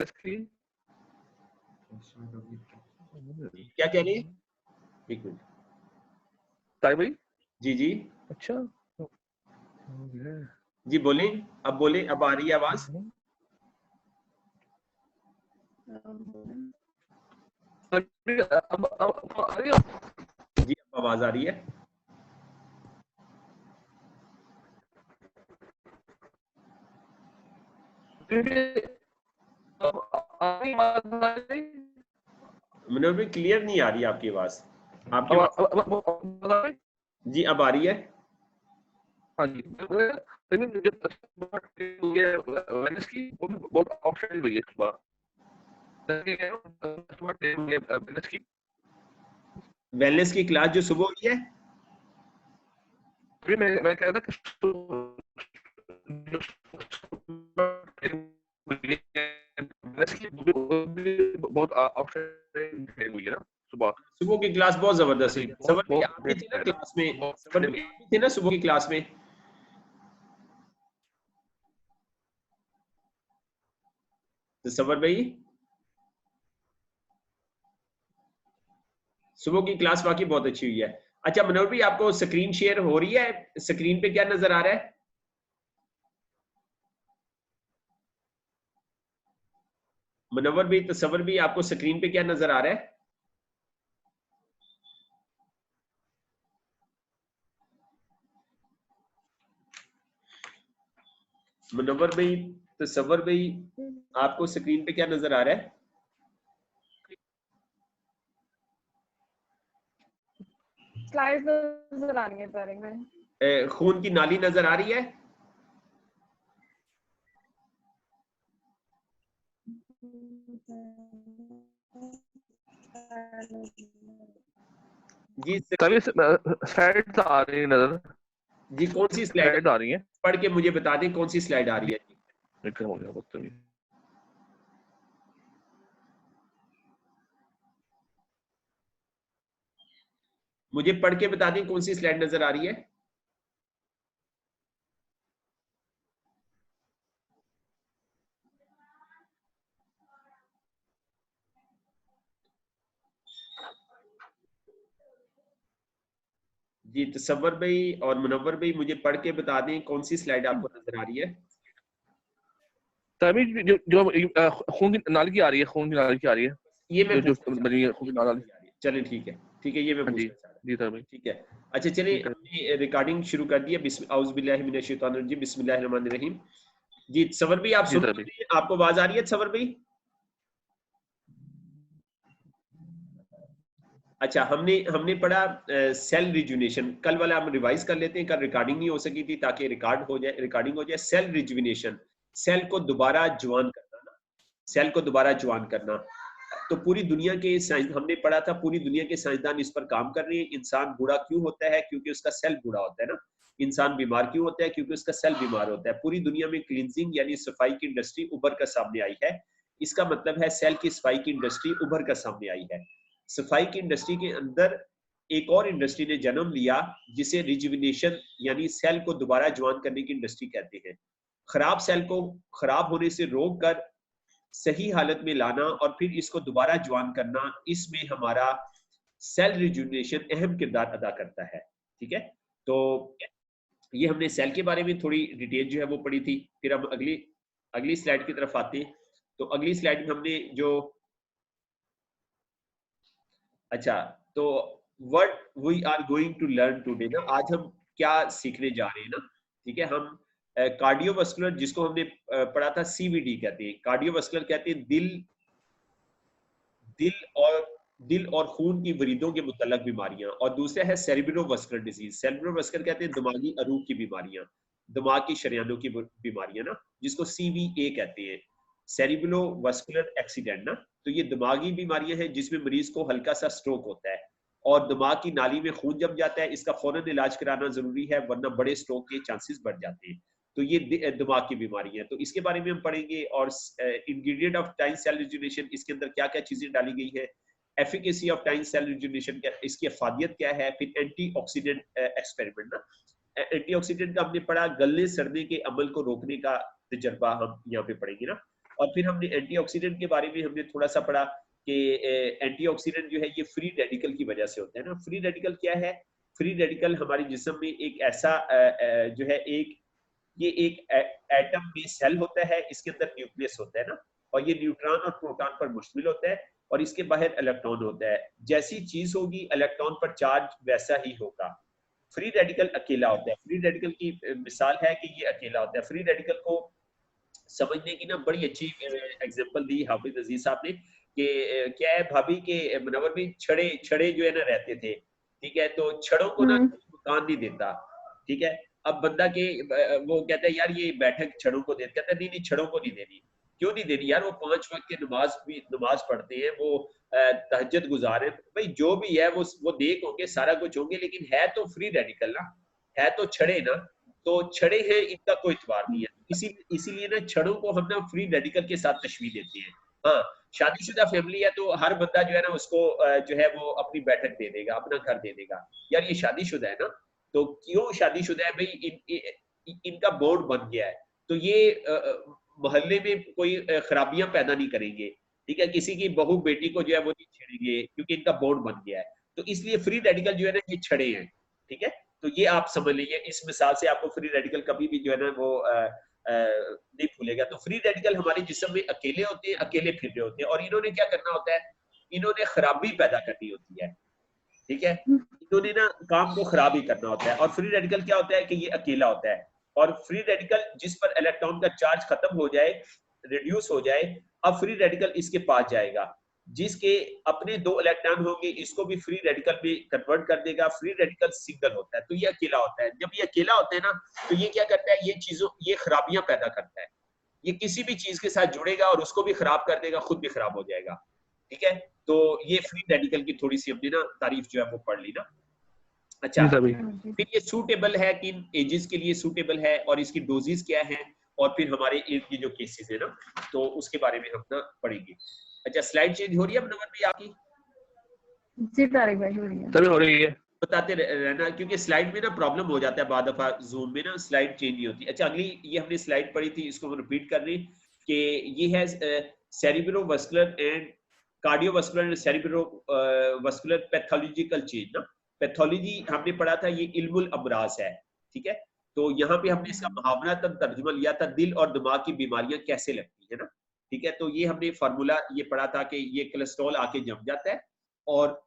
क्या कह रही है? एक मिनट भाई। जी जी अच्छा जी बोलें, अब बोलें, अब आ रही है आवाज? जी अब आवाज आ रही है। मनोहर भाई क्लियर नहीं आ रही आपकी आवाज, आपकी आवाज जी अब आ रही है। हाँ जी बहुत ऑप्शन हुई है इस बार। वेलनेस की क्लास जो सुबह हुई है, मैं कह रहा था बहुत ऑप्शन हुई है ना सुबह। सुबह की क्लास बहुत जबरदस्त हुई। सबर भाई आप भी थे ना बहुत क्लास में? सबर भाई आप भी थे ना सुबह की क्लास में? तो सबर भाई सुबह की क्लास वाकई बहुत अच्छी हुई है। अच्छा मनोहर भाई आपको स्क्रीन शेयर हो रही है? स्क्रीन पे क्या नजर आ रहा है? मनोहर भाई तसव्वुर भी आपको स्क्रीन पे क्या नजर आ रहा है? मनोहर भाई तसव्वुर भाई आपको स्क्रीन पे क्या नजर आ रहा है? स्लाइड नजर आ रही है तारिक भाई। खून की नाली नजर आ रही है? जी स्लाइड आ रही है नजर। जी कौन सी स्लाइड आ रही है? पढ़ के मुझे बता दें कौन सी स्लाइड आ रही है? हो गया बदतमीज। मुझे पढ़ के बता दें कौन सी स्लाइड नजर आ रही है? जी तसव्वुर भाई और मुनव्वर भाई मुझे पढ़ के बता दें कौन सी स्लाइड आपको नजर आ रही है? जो खून की नाली की आ रही है, खून की नाली की आ रही है, ये मैं जो बनी है खून की नाली। चलें ठीक है ये मैं हाँ जी पूछना जी सर भाई। ठीक है। अच्छा चलिए हमने रिकॉर्डिंग शुरू कर दी है। औज़ु बिल्लाहि मिनश शैतानिर रजीम, बिस्मिल्लाहिर रहमानिर रहीम। जी तसव्वुर भाई आप जी सुन सर रहे भाई। हैं? आपको आवाज आ रही है तसव्वुर भाई? अच्छा हमने पढ़ा सेल रिजुविनेशन। कल वाला हम रिवाइज कर लेते हैं, कल रिकॉर्डिंग नहीं हो सकी थी ताकि रिकॉर्डिंग हो जाए। सेल रिजुविनेशन, सेल को दोबारा जवान करना ना, सेल को दोबारा जवान करना। तो पूरी दुनिया के साइंस हमने पढ़ा था, पूरी दुनिया के साइंसदान इस पर काम कर रहे हैं। इंसान बूढ़ा क्यों होता है? क्योंकि उसका सेल बूढ़ा होता है ना। इंसान बीमार क्यों होता है? क्योंकि उसका सेल बीमार होता है। पूरी दुनिया में क्लींजिंग यानी सफाई की इंडस्ट्री उभर कर सामने आई है। इसका मतलब है सेल की सफाई की इंडस्ट्री उभर कर सामने आई है। सफाई की इंडस्ट्री के अंदर एक और इंडस्ट्री ने जन्म लिया जिसे रिजुविनेशन यानी सेल को दोबारा जवान करने की इंडस्ट्री कहते हैं। खराब सेल को खराब होने से रोक कर सही हालत में लाना और फिर इसको दोबारा जवान करना, इसमें हमारा सेल रिजुविनेशन अहम किरदार अदा करता है। ठीक है, तो ये हमने सेल के बारे में थोड़ी डिटेल जो है वो पढ़ी थी। फिर हम अगली अगली स्लाइड की तरफ आते हैं। तो अगली स्लाइड में हमने जो अच्छा तो what we are going to learn today ना, आज हम क्या सीखने जा रहे हैं ना। ठीक है, हम कार्डियोवास्कुलर जिसको हमने पढ़ा था सीवीडी कहते हैं। कार्डियोवास्कुलर कहते हैं दिल और दिल और खून की वरीदों के मुतल्लक बीमारियां, और दूसरा है सेरिब्रोवास्कुलर डिजीज। सेरिब्रोवास्कुलर कहते हैं दिमागी अरूक की बीमारियां, दिमाग की शरियानों की बीमारियां ना, जिसको सीवीए कहते हैं, सेरिब्रोवास्कुलर एक्सीडेंट ना। तो ये दिमागी बीमारियां हैं जिसमें मरीज को हल्का सा स्ट्रोक होता है और दिमाग की नाली में खून जम जाता है। इसका फौरन इलाज कराना जरूरी है वरना बड़े स्ट्रोक के चांसेस बढ़ जाते हैं। तो ये दिमाग की बीमारी है, तो इसके बारे में हम पढ़ेंगे। और ingredient of time cell rejuvenation, इसके अंदर क्या क्या चीजें डाली गई है। Efficacy of time cell rejuvenation, इसकी अफादियत क्या है। फिर एंटीऑक्सीडेंट एक्सपेरिमेंट ना, एंटीऑक्सीडेंट का हमने पढ़ा, गलने सड़ने के अमल को रोकने का तजर्बा हम यहाँ पे पढ़ेंगे ना। और फिर हमने एंटीऑक्सीडेंट के बारे में हमने थोड़ा सा पढ़ा कि एंटीऑक्सीडेंट जो है ये फ्री रेडिकल की वजह से होता है ना। फ्री रेडिकल क्या है? फ्री रेडिकल हमारे जिस्म में एक ऐसा जो है एक एटम में सेल होता है, इसके अंदर न्यूक्लियस होता है ना, और ये न्यूट्रॉन और प्रोटॉन पर मुश्तमिल होता है, और इसके बाहर इलेक्ट्रॉन होता है। जैसी चीज होगी इलेक्ट्रॉन पर चार्ज वैसा ही होगा। फ्री रेडिकल अकेला होता है। फ्री रेडिकल की मिसाल है कि ये अकेला होता है। फ्री रेडिकल को समझने की ना बड़ी अच्छी एग्जांपल दी हाफिज अजीज साहब ने कि क्या है भाभी के मुनव्वर में छड़े जो है ना रहते थे, ठीक है, तो छड़ों को ना मकान नहीं देता, ठीक है। अब बंदा के वो कहता है यार ये बैठक छड़ों को देता, कहता है नहीं नहीं छड़ों को नहीं देनी। क्यों नहीं देनी यार? वो 5 वक्त की नमाज पढ़ते हैं, वो तहज्जुद गुजार है, भाई जो भी है वो नेक होंगे, सारा कुछ होंगे, लेकिन है तो फ्री रेडिकल ना, है तो छड़े ना, तो छड़े हैं, इनका कोई इतबार नहीं है। इसीलिए ना छड़ों को हम ना फ्री रेडिकल के साथ तशबीह देते हैं। हाँ, शादीशुदा फैमिली है तो हर बंदा जो है ना उसको जो है वो अपनी बैठक दे देगा, अपना घर दे देगा। यार ये शादीशुदा है ना, तो क्यों शादीशुदा है भाई? इनका बोर्ड बन गया है, तो ये मोहल्ले में कोई खराबियां पैदा नहीं करेंगे, ठीक है। किसी की बहू बेटी को जो है वो नहीं छेड़ेंगे, क्योंकि इनका बोर्ड बन गया है। तो इसलिए फ्री रेडिकल जो है ना ये छड़े हैं, ठीक है। तो ये आप समझ लीजिए, इस मिसाल से आपको फ्री रेडिकल कभी भी जो है ना वो नहीं भूलेगा। तो फ्री रेडिकल हमारे जिस्म में अकेले होते हैं, अकेले फिर रहे होते हैं, और इन्होंने क्या करना होता है? इन्होंने खराबी पैदा करनी होती है, ठीक है। इन्होंने ना काम को खराब ही करना होता है। और फ्री रेडिकल क्या होता है कि ये अकेला होता है, और फ्री रेडिकल जिस पर इलेक्ट्रॉन का चार्ज खत्म हो जाए, रिड्यूस हो जाए, अब फ्री रेडिकल इसके पास जाएगा। जिसके अपने 2 इलेक्ट्रॉन होंगे, इसको भी फ्री रेडिकल में कन्वर्ट कर देगा। फ्री रेडिकल सिंगल होता है, तो ये अकेला होता है। जब ये अकेला होता है ना, तो ये क्या करता है? ये खराबियां पैदा करता है। ये किसी भी चीज के साथ जुड़ेगा और उसको भी खराब कर देगा, खुद भी खराब हो जाएगा, ठीक है। तो ये फ्री रेडिकल की थोड़ी सी हमने ना तारीफ जो है वो पढ़ ली ना। अच्छा, फिर ये सूटेबल है, किन एजेस के लिए सूटेबल है, और इसकी डोजेस क्या है, और फिर हमारे इर्द गिर्द जो केसेस है ना, तो उसके बारे में हम ना पढ़ेंगे। अच्छा, स्लाइड चेंज हो रही है मुनव्वर भाई आपकी? जी तारिक भाई हो रही है। तभी हो रही है, बताते रहना, क्योंकि स्लाइड में ना प्रॉब्लम हो जाता है, बाद दफा जूम में ना स्लाइड चेंज नहीं होती। अच्छा, अगली ये हमने स्लाइड पढ़ी थी, इसको हम रिपीट कर रहे हैं कि ये है cerebrovascular and cardiovascular and cerebrovascular pathological change ना। पैथोलॉजी हमने पढ़ा था, ये इल्मुल अमराज है, ठीक है। तो यहाँ पे हमने इसका मुहावरतन तर्जुमा लिया था, दिल और दिमाग की बीमारियां कैसे लगती है ना, ठीक है। तो ये हमने फार्मूला ये पढ़ा था कि ये कोलेस्ट्रॉल आके जम जाता है, और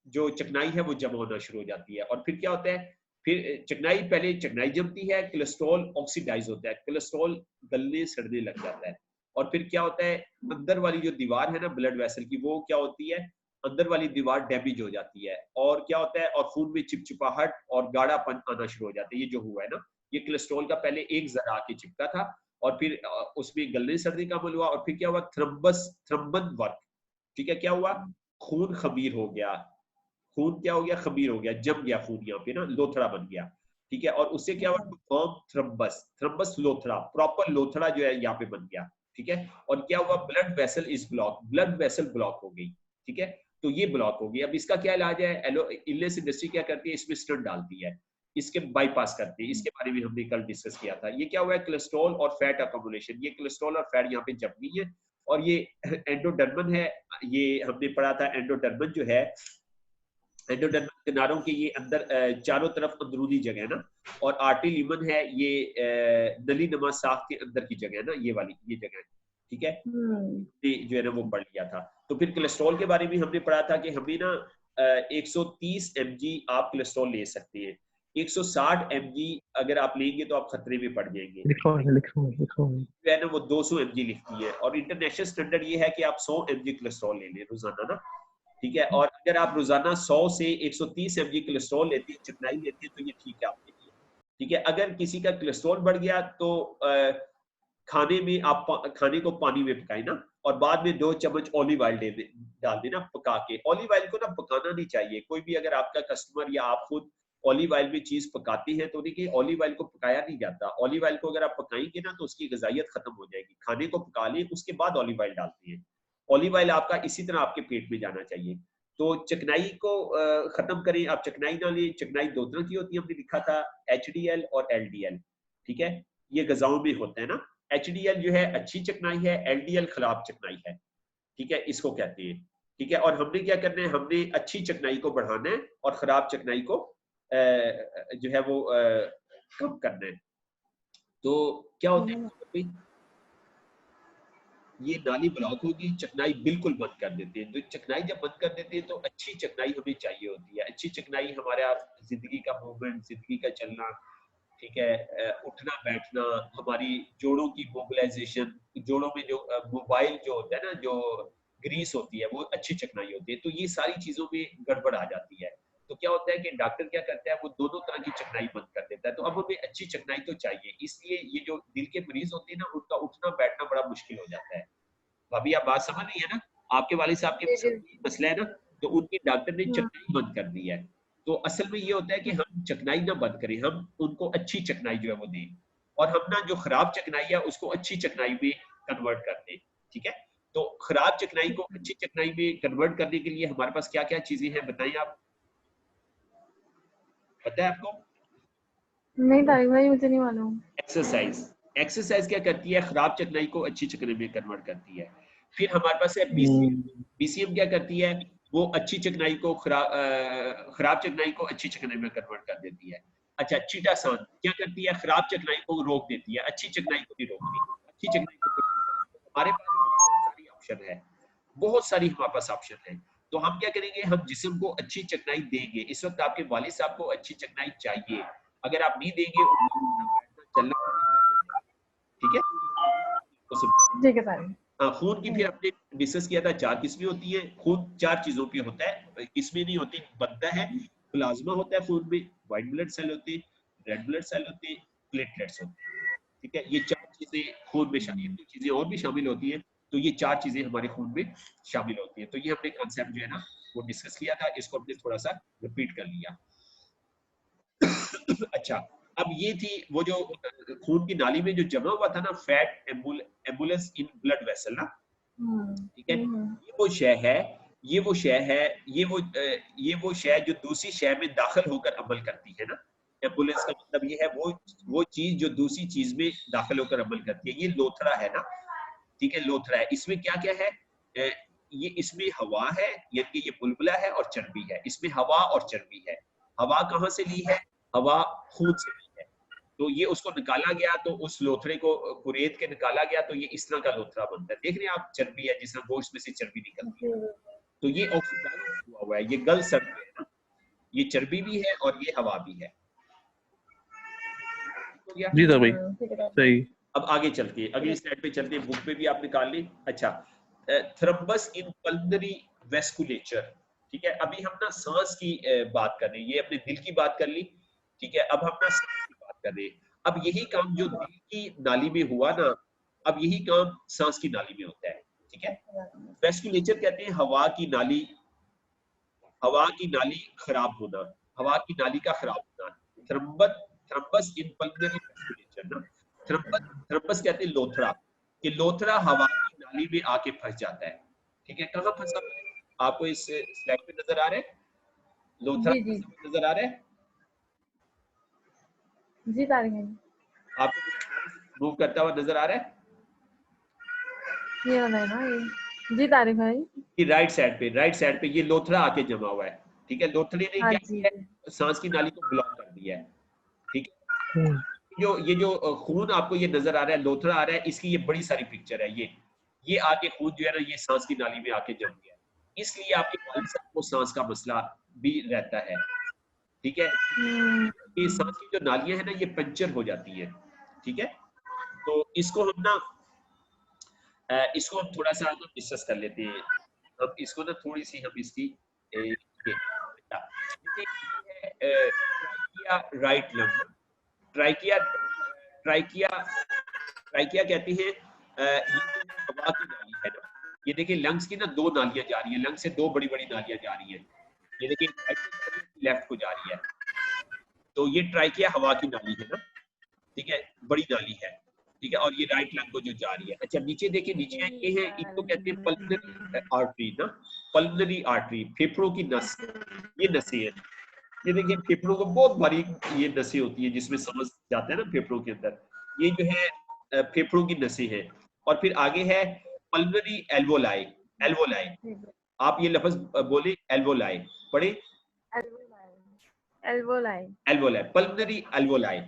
जो चिकनाई है वो जमा होना शुरू हो जाती है। और फिर क्या होता है? फिर पहले चिकनाई जमती है, कोलेस्ट्रॉल ऑक्सीडाइज होता है, कोलेस्ट्रॉल गलने सड़ने लग जाता है। और फिर क्या होता है? अंदर वाली जो दीवार है ना ब्लड वेसल की, वो क्या होती है? अंदर वाली दीवार डैमेज हो जाती है। और क्या होता है? और खून में चिपचिपाहट और गाढ़ापन आना शुरू हो जाता है। ये जो हुआ है ना, ये कोलेस्ट्रॉल का पहले एक जरा आके चिपका था, और फिर उसमें गलने सड़ने का अमल हुआ, और फिर क्या हुआ? थ्रम्बन वर्क, ठीक है। क्या हुआ? खून खमीर हो गया, खून क्या हो गया? खमीर हो गया, जम गया खून, यहाँ पे ना लोथड़ा बन गया, ठीक है। और उससे क्या हुआ? फॉर्म थ्रम्बस लोथड़ा, प्रॉपर लोथड़ा जो है यहाँ पे बन गया, ठीक है। और क्या हुआ? Blood vessel is block, blood vessel block हो गई, ठीक है। तो ये ब्लॉक हो गई। अब इसका क्या इलाज है? इलनेस इंडस्ट्री क्या करती है? इसमें स्टंट डालती है, इसके बाईपास करती है। इसके बारे में हमने कल डिस्कस किया था। ये क्या हुआ है? कोलेस्ट्रॉल और फैट अकोमुलेशन, ये कोलेस्ट्रॉल और फैट यहाँ पे जम गई है। और ये एंडोडर्मन है, ये हमने पढ़ा था। एंडोडर्मन जो है, एंडोडर्मल किनारों के ये अंदर चारों तरफ अंदरूनी जगह है ना, और आर्टरी लिमन है, ये नली नमा साख के अंदर की जगह है ना, ये वाली ये जगह है, ठीक है। जो है ना वो पढ़ लिया था। तो फिर कोलेस्ट्रॉल के बारे में हमने पढ़ा था कि हमें ना 130 mg आप कोलेस्ट्रॉल ले सकते हैं। 160 mg अगर आप लेंगे तो आप खतरे में पड़ जाएंगे, जो है ना वो 200 mg लिखती है। और इंटरनेशनल स्टैंडर्ड ये है कि आप 100 mg कोलेस्ट्रॉल ले लें रोजाना ना, ठीक है। और अगर आप रोजाना 100 से 130 mg कोलेस्ट्रॉल लेते हैं, चिकनाई लेते हैं, तो ये ठीक है आपके लिए, ठीक है। अगर किसी का कोलेस्ट्रॉल बढ़ गया तो खाने में आप खाने को पानी में पकाएं ना, और बाद में 2 चम्मच ऑलिव ऑयल डाल देना पका के। ऑलिव ऑयल को ना पकाना नहीं चाहिए। कोई भी अगर आपका कस्टमर या आप खुद ऑलिव ऑयल में चीज पकाती हैं तो देखिए ऑलिव ऑयल को पकाया नहीं जाता। ऑलिव ऑयल को अगर आप पकाएंगे ना तो उसकी गजाइत खत्म हो जाएगी। खाने को पका लें, उसके बाद ऑलिव ऑयल डालते हैं। ऑलिव ऑयल आपका इसी तरह आपके पेट में जाना चाहिए। तो चिकनाई को खत्म करें, आप चिकनाई ना लें। चिकनाई 2 तरह की होती है, हमने लिखा था HDL और LDL, ठीक है। ये गजाओं में होता है ना, HDL जो है अच्छी चिकनाई है, LDL खराब चिकनाई है, ठीक है, इसको कहते हैं, ठीक है। और हमने क्या करना है, हमने अच्छी चिकनाई को बढ़ाना है और खराब चिकनाई को जो है वो कम करना है। तो क्या होता है, ये नाली ब्लॉक होगी, चिकनाई बिल्कुल बंद कर देते हैं। तो चिकनाई जब बंद कर देते हैं तो अच्छी चिकनाई हमें चाहिए होती है। अच्छी चिकनाई हमारा जिंदगी का मूवमेंट, जिंदगी का चलना, ठीक है, उठना बैठना, हमारी जोड़ों की मोबिलाइजेशन, जोड़ों में जो मोबाइल जो होता है ना, जो ग्रीस होती है, वो अच्छी चिकनाई होती है। तो ये सारी चीजों में गड़बड़ आ जाती है। तो क्या होता है कि डॉक्टर क्या करता है, वो दोनों तरह की चिकनाई बंद कर देता है। तो अब हमें अच्छी चिकनाई तो चाहिए, इसलिए ये जो दिल के मरीज होते हैं ना, उनका उठना बैठना बड़ा मुश्किल हो जाता है। भाभी आप बात समझ रही है ना, आपके वालिद साहब के मसला है ना, तो उनके डॉक्टर ने चिकनाई बंद कर दी है। तो असल में ये होता है कि हम चिकनाई ना बंद करें, हम उनको अच्छी चिकनाई जो है वो दें, और हम ना जो खराब चिकनाई है उसको अच्छी चिकनाई में कन्वर्ट कर दें, ठीक है। तो खराब चिकनाई को अच्छी चिकनाई में कन्वर्ट करने के लिए हमारे पास क्या क्या चीजें हैं, बताइए आप, पता है आपको? नहीं तारिक भाई, मुझे नहीं मालूम। एक्सरसाइज। एक्सरसाइज क्या करती है, खराब चिकनाई को अच्छी चिकनाई में कन्वर्ट करती है। फिर हमारे पास है बीसीएम। बीसीएम क्या करती है, वो अच्छी चिकनाई को खराब चिकनाई को अच्छी चिकनाई में कन्वर्ट कर देती है। अच्छा, चीटासान क्या करती है, खराब चिकनाई को रोक देती है, अच्छी चिकनाई को नहीं रोकती, अच्छी चिकनाई को कुछ नहीं करती। हमारे पास बहुत सारी ऑप्शन है, बहुत सारी हमारे पास ऑप्शन है। तो हम क्या करेंगे, हम जिस्म को अच्छी चिकनाई देंगे। इस वक्त आपके वालिद साहब को अच्छी चिकनाई चाहिए, अगर आप नहीं देंगे उठना बैठना चलना बंद हो जाएगा, ठीक है। ठीक है तारिक। हाँ, खून की फिर आपने डिस्कस किया था 4 किस्में होती है। खून 4 चीजों पे होता है, किस्में नहीं होती, बनता है। प्लाज्मा होता है खून में, व्हाइट ब्लड सेल होते हैं, रेड ब्लड सेल होते हैं, प्लेटलेट्स होते हैं, ठीक है। ये 4 चीजें खून में शामिल, 2 चीजें और भी शामिल होती हैं, तो ये 4 चीजें हमारे खून में शामिल होती है। तो ये हमने कॉन्सेप्ट जो है ना वो डिस्कस किया था, इसको हमने थोड़ा सा रिपीट कर लिया। अच्छा, अब ये थी वो जो खून की नाली में जो जमा हुआ था ना, fat ambulance in blood vessel ना, ठीक है। ये वो शय है, ये वो शय है, ये वो शय जो दूसरी शय में दाखिल होकर अमल करती है ना। एम्बुलेंस का मतलब ये है वो चीज जो दूसरी चीज में दाखिल होकर अमल करती है। ये लोथरा है ना, ठीक है, लोथरा है। इसमें क्या क्या है, ये इसमें हवा है, यानी कि ये बुलबुला है और चर्बी है। इसमें हवा और चर्बी है। हवा कहाँ से ली है, हवा खून से ली है। तो ये उसको निकाला गया, तो उस लोथरे को कुरेद के निकाला गया, तो ये इस तरह का लोथरा बनता है। देख रहे हैं आप, चर्बी है, जिस तरह गोश्त में से चर्बी निकलती है। तो ये ऑक्सीडाइज हुआ हुआ है, ये गल सकते हैं ना, ये चर्बी भी है और ये हवा भी है। हो गया जी भाई, सही। अब आगे चलते हैं, अगली स्लाइड पे चलते हैं, बुक पे भी आप निकाल लें। अच्छा, थ्रम्बस इन पल्मोनरी वेस्कुलेचर, ठीक है। अभी हम ना सांस की बात कर रहे हैं, ये अपने दिल की बात कर ली, ठीक है। अब हम ना सांस की बात कर रहे हैं। अब यही काम जो दिल की नाली में हुआ ना, अब यही काम सांस की नाली में होता है, ठीक है। वेस्कुलेचर कहते हैं हवा की नाली, हवा की नाली खराब होना, हवा की नाली का खराब होना। थ्रम्बस इन पल्मोनरी वेस्कुलेचर ना, थ्रम्बस कहते हैं लोथरा, कि लोथरा हवा की नाली में आके फंस जाता है, ठीक है। कहाँ फंसा हुआ है, आपको इस स्लाइड पे नजर आ रहा है, लोथरा नजर आ रहा है जी तारिक भाई, आपको मूव करता हुआ नजर आ रहा है, ये वाला है ना ये। जी तारिक भाई, कि राइट साइड पे ये लोथरा आके जमा हुआ है, ठीक है। लोथरे ने हाँ क्या जी। किया है, सांस की नाली को ब्लॉक कर दिया है, ठीक है। ये जो खून आपको ये नजर आ रहा है, लोथरा आ रहा है, इसकी ये बड़ी सारी पिक्चर है। ये आके खून जो है ना, ये सांस की नाली में आके जम गया, इसलिए आपके वालिद साहब को सांस का मसला भी रहता है, ठीक है। ये सांस की जो नालियां है ना, ये पंचर हो जाती है, ठीक है। तो इसको हम ना इसको हम थोड़ा सा डिस्कस कर लेते हैं। हम इसको ना थोड़ी सी हम इसकी trachea right lung, trachea trachea trachea कहती है ये हवा की नाली है ना। ये देखिए लंग्स की ना 2 नालियां जा रही है, लंग्स से 2 बड़ी बड़ी नालियां जा रही है। ये देखिए राइट को जा रही है, लेफ्ट को जा रही है। तो ये ट्राइकिया हवा की नाली है ना, ठीक है, बड़ी नाली है, ठीक है। और ये राइट लंग को जो जा रही है। अच्छा, नीचे देखिए, नीचे ये है, इनको कहते हैं पल्मोनरी आर्टरी ना, पल्मोनरी आर्टरी, फेफड़ों की नस, ये नसें हैं। ये देखिए फेफड़ों को बहुत बारीक ये नसें होती है, जिसमें समझ जाता है ना फेफड़ों के अंदर। ये जो है फेफड़ों की नसें हैं। और फिर आगे है पल्मोनरी एल्वोलाई। एल्वोलाई, आप ये लफ्ज बोले एल्वोलाई, पढ़े एल्वोलाई। Alveoli, pulmonary alveoli.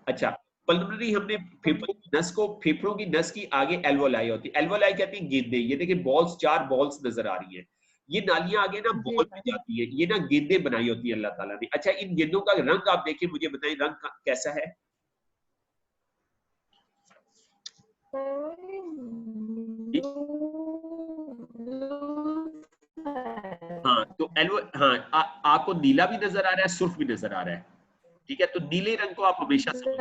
अच्छा, पल्मोनरी हमने फेफड़ों की नस की आगे एल्वोलाई होती है। एल्वोलाई कहती है गेंदें। ये देखिए बॉल्स, 4 बॉल्स नजर आ रही है। ये नालियां आगे ना बॉल में जाती है, ये ना गेंदें बनाई होती है अल्लाह ताला ने। अच्छा, इन गेंदों का रंग आप देखिए, मुझे बताएं रंग कैसा है? हाँ, तो हाँ, आपको नीला भी नजर आ रहा है, सुर्ख भी नजर आ रहा है। ठीक है, तो नीले रंग को आप हमेशा समझ।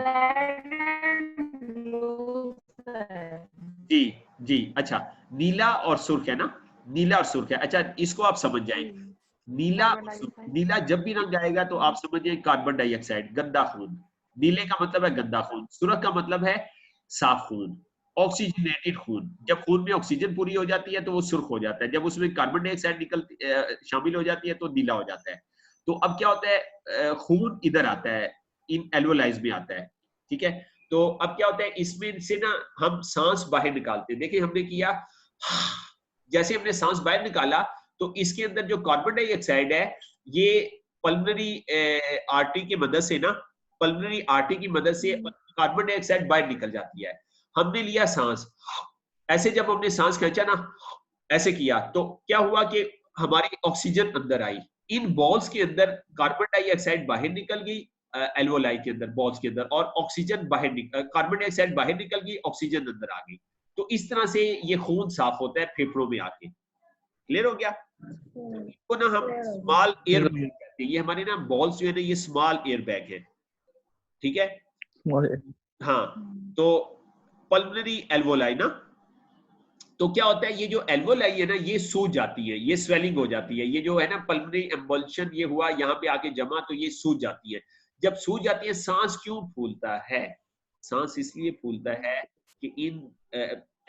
जी जी, अच्छा, नीला और सुर्ख है ना, नीला और सुर्ख है। अच्छा, इसको आप समझ जाएंगे, नीला और सुर्ख, नीला जब भी रंग आएगा तो आप समझिए कार्बन डाइऑक्साइड, गंदा खून। नीले का मतलब है गंदा खून, सुर्ख का मतलब है साफ खून, ऑक्सीजनेटेड खून। जब खून में ऑक्सीजन पूरी हो जाती है तो वो सुर्ख हो जाता है, जब उसमें कार्बन डाइऑक्साइड शामिल हो जाती है तो नीला हो जाता है। तो अब क्या होता है, खून इधर आता है, इन एल्वोलाइज में आता है। ठीक है, तो अब क्या होता है, इसमें से ना हम सांस बाहर निकालते हैं। देखिए हमने किया, जैसे हमने सांस बाहर निकाला तो इसके अंदर जो कार्बन डाइऑक्साइड है, ये पल्मोनरी आर्टरी की मदद से ना, पल्मोनरी आर्टरी की मदद से कार्बन डाइऑक्साइड बाहर निकल जाती है। हमने लिया सांस, ऐसे जब हमने सांस खींचा ना, ऐसे किया, तो क्या हुआ कि हमारी ऑक्सीजन अंदर आई। इन बॉल्स के अंदर कार्बन डाइऑक्साइड बाहर निकल गई, एल्वोलाई के अंदर, बॉल्स के अंदर, और ऑक्सीजन कार्बन डाइऑक्साइड बाहर निकल गई, ऑक्सीजन अंदर आ गई। तो इस तरह से ये खून साफ होता है फेफड़ों में आके। क्लियर हो गया? इसको ना हम स्मॉल एयर बैग कहते हैं। ये हमारे ना बॉल्स जो है ना, ये स्मॉल एयर बैग है। ठीक है, हाँ। तो पल्मोनरी एल्वोलाई ना, तो क्या होता है, ये जो एल्वोलाई है ना, ये सूज जाती है, ये स्वेलिंग हो जाती है। ये जो है ना पल्मोनरी एम्बल्शन, ये हुआ यहाँ पे आके जमा, तो ये सूज जाती है। जब सूज जाती है, सांस क्यों फूलता है? सांस इसलिए फूलता है कि इन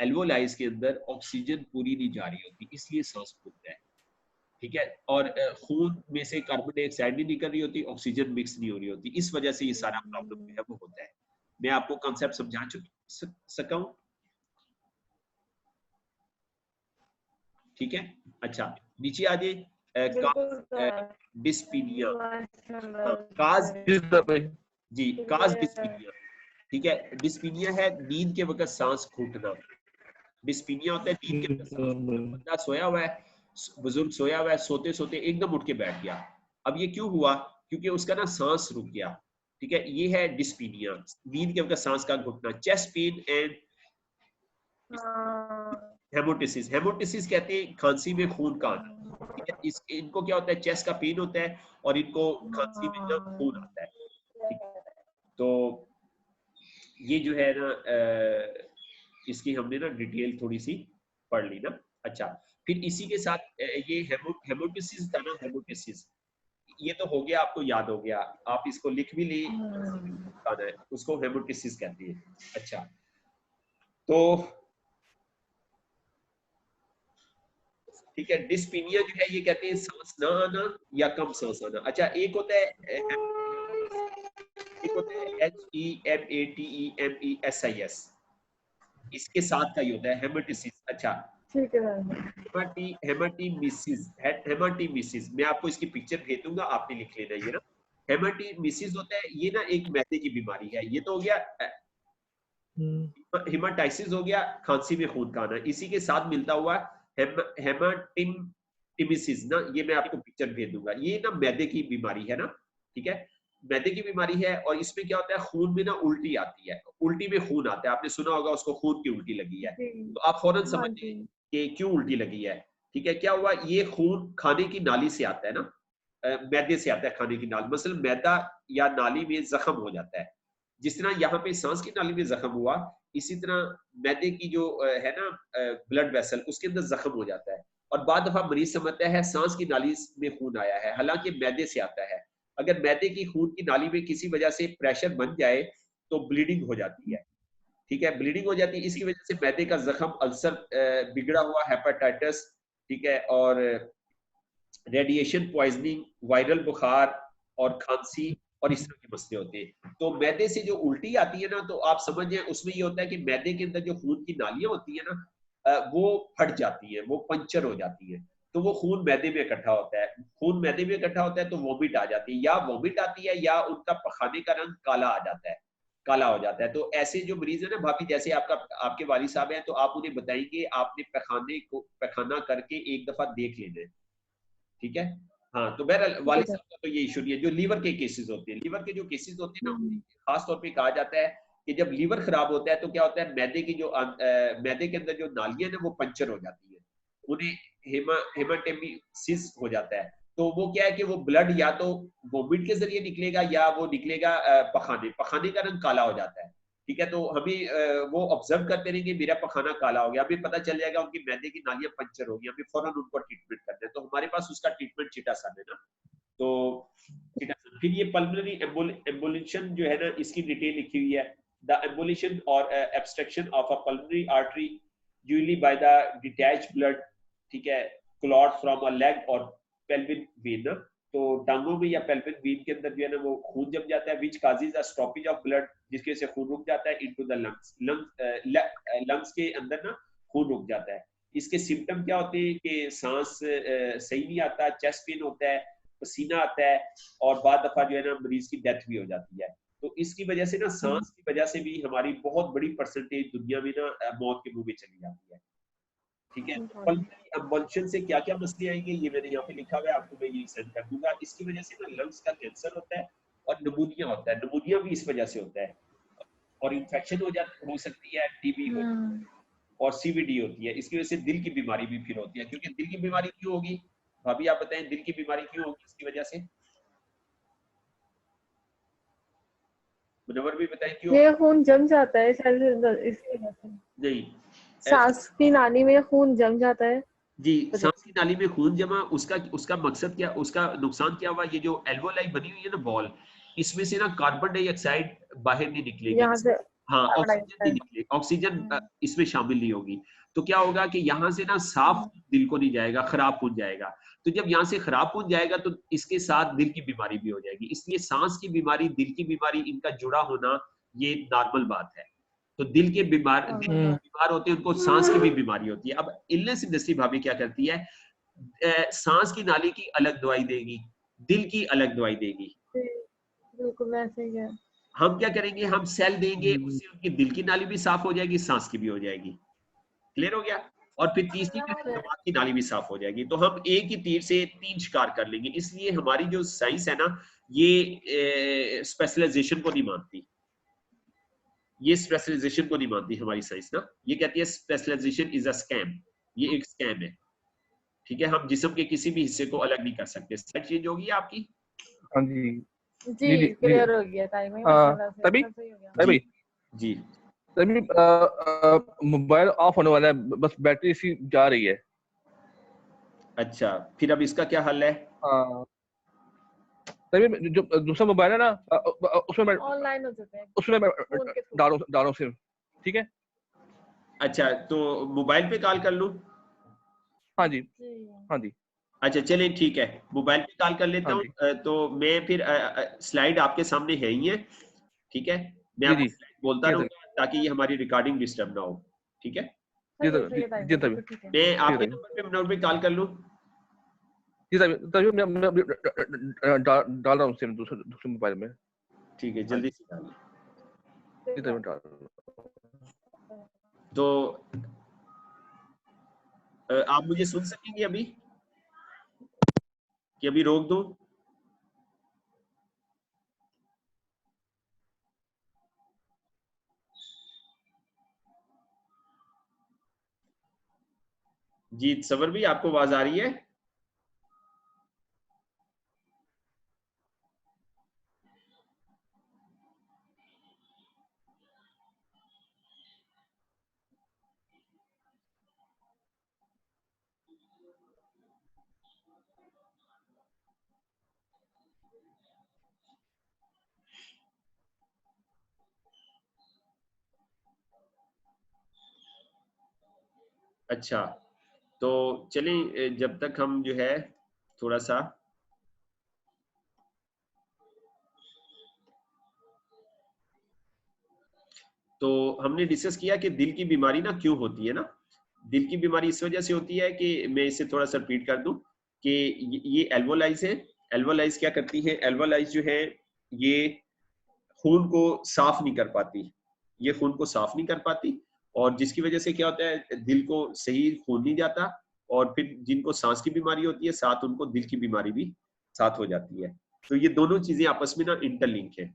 एल्वोलाइज के अंदर ऑक्सीजन पूरी नहीं जा रही होती, इसलिए सांस फूलता है। ठीक है, और खून में से कार्बन डाइऑक्साइड नहीं निकल रही होती, ऑक्सीजन मिक्स नहीं हो रही होती, इस वजह से ये सारा प्रॉब्लम जो है वो होता है। मैं आपको कॉन्सेप्ट समझा सका हूं? ठीक है, अच्छा, नीचे आ जाए, डिस्पीनिया। हाँ, काज जी, काज डिस्पीनिया। ठीक है, डिस्पीनिया है नींद के वक्त सांस घुटना। डिस्पीनिया होता है नींद के वक्त सांस घुटना। बंदा सोया हुआ है, बुजुर्ग सोया हुआ है, सोते सोते एकदम उठ के बैठ गया। अब ये क्यों हुआ? क्योंकि उसका ना सांस रुक गया। ठीक है, ये है डिस्पीनिया, नींद के वक्त सांस का घुटना। Chest pain and haemoptysis. Haemoptysis कहते हैं खांसी में खून का आना। ठीक है, इनको क्या होता है, चेस्ट का पेन होता है और इनको खांसी में ना खून आता है। ठीक, तो ये जो है ना, इसकी हमने ना डिटेल थोड़ी सी पढ़ ली ना। अच्छा, फिर इसी के साथ ये हेमोटिसिस था ना, हेमोटिसिस, ये तो हो गया, आपको याद हो गया, आप इसको लिख भी ली, उसको हेमोटिसिस कहते हैं। अच्छा, तो ठीक है, डिस्पीनिया जो है ये कहते हैं सांस ना आना या कम सांस आना। अच्छा, एक होता है HEMATEMESIS, इसके साथ का ही होता है हेमेटिसिस। अच्छा, ठीक है, हेमाटीमिसिस, मैं आपको इसकी पिक्चर भेज दूंगा, आपने लिख लेना ये ना। हेमाटीमिसिस होता है, ये ना एक मैदे की बीमारी है। ये तो हो गया हेमाटाइसिस, हो गया खांसी में खून का आना। इसी के साथ मिलता हुआ हेमाटिमिसिस ना, ये मैं आपको पिक्चर भेज दूंगा। ये ना मैदे की बीमारी है ना। ठीक है, मैदे की बीमारी है, और इसमें क्या होता है, खून में ना उल्टी आती है, उल्टी में खून आता है। आपने सुना होगा उसको खून की उल्टी लगी है, तो आप फौरन समझिए कि क्यों उल्टी लगी है। ठीक है, क्या हुआ, ये खून खाने की नाली से आता है ना, मैदे से आता है खाने की नाली। मसलन मैदा या नाली में जख्म हो जाता है, जिस तरह यहाँ पे सांस की नाली में जख्म हुआ, इसी तरह मैदे की जो है ना ब्लड वेसल, उसके अंदर जख्म हो जाता है। और बाद दफा मरीज समझता है सांस की नाली में खून आया है, हालांकि मैदे से आता है। अगर मैदे की खून की नाली में किसी वजह से प्रेशर बन जाए तो ब्लीडिंग हो जाती है। ठीक है, ब्लीडिंग हो जाती है, इसकी वजह से मैदे का जख्म, अल्सर, बिगड़ा हुआ हेपेटाइटिस, ठीक है, और रेडिएशन पॉइजनिंग, वायरल बुखार और खांसी और इस तरह के मसले होते हैं। तो मैदे से जो उल्टी आती है ना, तो आप समझ जाए उसमें ये होता है कि मैदे के अंदर जो खून की नालियां होती है ना, वो फट जाती है, वो पंचर हो जाती है, तो वो खून मैदे में इकट्ठा होता है। खून मैदे में इकट्ठा होता है तो वोमिट आ जाती है, या वोमिट आती है या उनका पखाने का रंग काला आ जाता है, काला हो जाता है। तो ऐसे जो मरीज है ना भाभी, जैसे आपके वालिद साहब हैं, तो आप उन्हें बताएंगे आपने पैखाना करके एक दफा देख लेना है, ठीक है। हाँ, तो बहरहाल ठीक है वालिद सर। साहब का तो ये इशू नहीं है। जो लीवर के केसेस होते हैं, लीवर के जो केसेस होते हैं ना, हम्म, खास तौर पे कहा जाता है कि जब लीवर खराब होता है तो क्या होता है, मैदे की जो मैदे के अंदर जो नालियां ना वो पंचर हो जाती है, उन्हें हेमाटेमेसिस हो जाता है। तो वो क्या है कि वो ब्लड या तो वोमिट के जरिए निकलेगा या वो निकलेगा पखाने का रंग काला हो जाता है, ठीक है। तो हमें वो ऑब्जर्व करते रहेंगे, मेरा पखाना काला हो गया, हमें पता चल जाएगा उनकी मैदे की नालियां पंचर हो गई, हमें फौरन उनको ट्रीटमेंट करना है। तो हमारे पास उसका ट्रीटमेंट चिटासन है ना, तो चिटासन। फिर ये पल्मोनरी एम्बोलिशन जो है ना, इसकी डिटेल लिखी हुई है। द एम्बोलिशन और abstraction of a pulmonary artery usually by the detached blood, ठीक है, क्लॉट फ्रॉम अ लेग और पेल्विक वेन। तो टांगों में या पेल्विक वेन के अंदर जो है ना वो खून जम जाता है, which causes a stoppage of blood, जिसकी वजह से खून रुक जाता है इनटू द लंग्स, लंग्स के अंदर ना खून रुक जाता है। इसके सिम्टम क्या होते हैं कि सांस सही नहीं आता, चेस्ट पेन होता है, पसीना आता है, और बाद दफा जो है ना मरीज की डेथ भी हो जाती है। तो इसकी वजह से ना, सांस की वजह से भी हमारी बहुत बड़ी परसेंटेज दुनिया में ना मौत के मुंह में चली जाती है, ठीक है। तो पल्मोनरी एम्बोलिशन से क्या क्या मसले आएंगे ये मैंने यहाँ पे लिखा हुआ है, आपको मैं ये सेंड कर दूंगा। इसकी वजह से ना लंग्स का कैंसर होता है और निमोनिया होता है, निमोनिया भी इस वजह से होता है, और इन्फेक्शन हो सकती है, टीबी हो, और सीवीडी होती है। इसकी वजह से दिल की बीमारी भी फिर होती है, क्योंकि दिल की बीमारी क्यों होगी भाभी, आप बताएं, दिल की बीमारी क्यों होगी इसकी वजह से, मुनव्वर भी बताएं क्यों ये होगी। खून जम जाता है शायद इसकी वजह से। नहीं, सांस की नाली में खून जम जाता है जी, वजह सांस से। की नाली में खून जमा, उसका उसका मकसद क्या, उसका नुकसान क्या हुआ, ये जो एल्वोलाई बनी हुई है ना बॉल, इसमें से ना कार्बन डाइऑक्साइड बाहर नहीं निकलेगी, यहाँ से हाँ कार्बन ऑक्सीजन नहीं डाइऑक्साइड। निकलेगी, ऑक्सीजन इसमें शामिल नहीं होगी। तो क्या होगा कि यहाँ से ना साफ दिल को नहीं जाएगा, खराब खून जाएगा। तो जब यहाँ से खराब खून जाएगा तो इसके साथ दिल की बीमारी भी हो जाएगी। इसलिए सांस की बीमारी, दिल की बीमारी, इनका जुड़ा होना ये नॉर्मल बात है। तो दिल के बीमार होते हैं, उनको सांस की भी बीमारी होती है। अब इलनेस इंडस्ट्री भाभी क्या करती है, सांस की नाली की अलग दवाई देगी, दिल की अलग दवाई देगी। बिल्कुल ऐसे ही है। हम क्या करेंगे, हम सेल देंगे, उससे उनकी दिल की नाली भी साफ हो जाएगी, सांस की भी हो जाएगी। क्लियर हो गया। और फिर तीसरी जो है, दिमाग की नाली भी साफ हो जाएगी। तो हम एक ही तीर से तीन शिकार कर लेंगे। इसलिए हमारी जो साइंस है ना, ये स्पेशलाइजेशन को नहीं मानती, ये स्पेशलाइजेशन को नहीं मानती हमारी साइंस ना। ये कहती है स्पेशलाइजेशन इज अ स्कैम, ये एक स्कैम है, ठीक है। हम जिस्म के किसी भी हिस्से को अलग नहीं कर सकते। स्लाइड चेंज होगी आपकी। हाँ जी जी जी जी जी क्लियर हो गया, टाइमिंग माशाल्लाह से तभी सब सही हो गया। तभी जी तभी मोबाइल ऑफ होने वाला है, बस बैटरी सी जा रही है। अच्छा, फिर अब इसका क्या हल है। हाँ, तभी जो दूसरा मोबाइल है ना, उसमें मैं ऑनलाइन हो चुके हैं उसमें मैं फोन के थ्रू। डालूं सिम, ठीक है। अच्छा, तो मोबाइल पे कॉल कर लूं। हाँ जी जी हाँ जी अच्छा चलिए ठीक है, मोबाइल पे कॉल कर लेता हाँ हूँ। जी तो मैं फिर स्लाइड आपके सामने है ही है, ठीक है। मैं जी आपको जी स्लाइड बोलता ठीक है रहूंगा ताकि ये हमारी रिकॉर्डिंग डिस्टर्ब ना हो, ठीक है। सही है जी टाइमिंग तभी बिल्कुल ठीक है। मैं ठीक आपके है नंबर पे कॉल कर लूं। जी तभी मैं डाल रहा हूँ सिम दूसरे मोबाइल में। ठीक है, हाँ जल्दी से डालिए। जी तभी डाल रहा हूँ। तो आप मुझे सुन सकेंगे अभी, कि अभी रोक दूं। जी सबर भी, आपको आवाज आ रही है। अच्छा, तो चलिए जब तक हम जो है थोड़ा सा तो हमने डिस्कस किया कि दिल की बीमारी ना क्यों होती है ना। दिल की बीमारी इस वजह से होती है कि मैं इसे थोड़ा सा रिपीट कर दूं कि ये एल्वोलाइज है। एल्वोलाइज क्या करती है? एल्वोलाइज जो है ये खून को साफ नहीं कर पाती, ये खून को साफ नहीं कर पाती, और जिसकी वजह से क्या होता है, दिल को सही खून नहीं जाता, और फिर जिनको सांस की बीमारी होती है साथ उनको दिल की बीमारी भी साथ हो जाती है। तो ये दोनों चीजें आपस में ना इंटरलिंक है।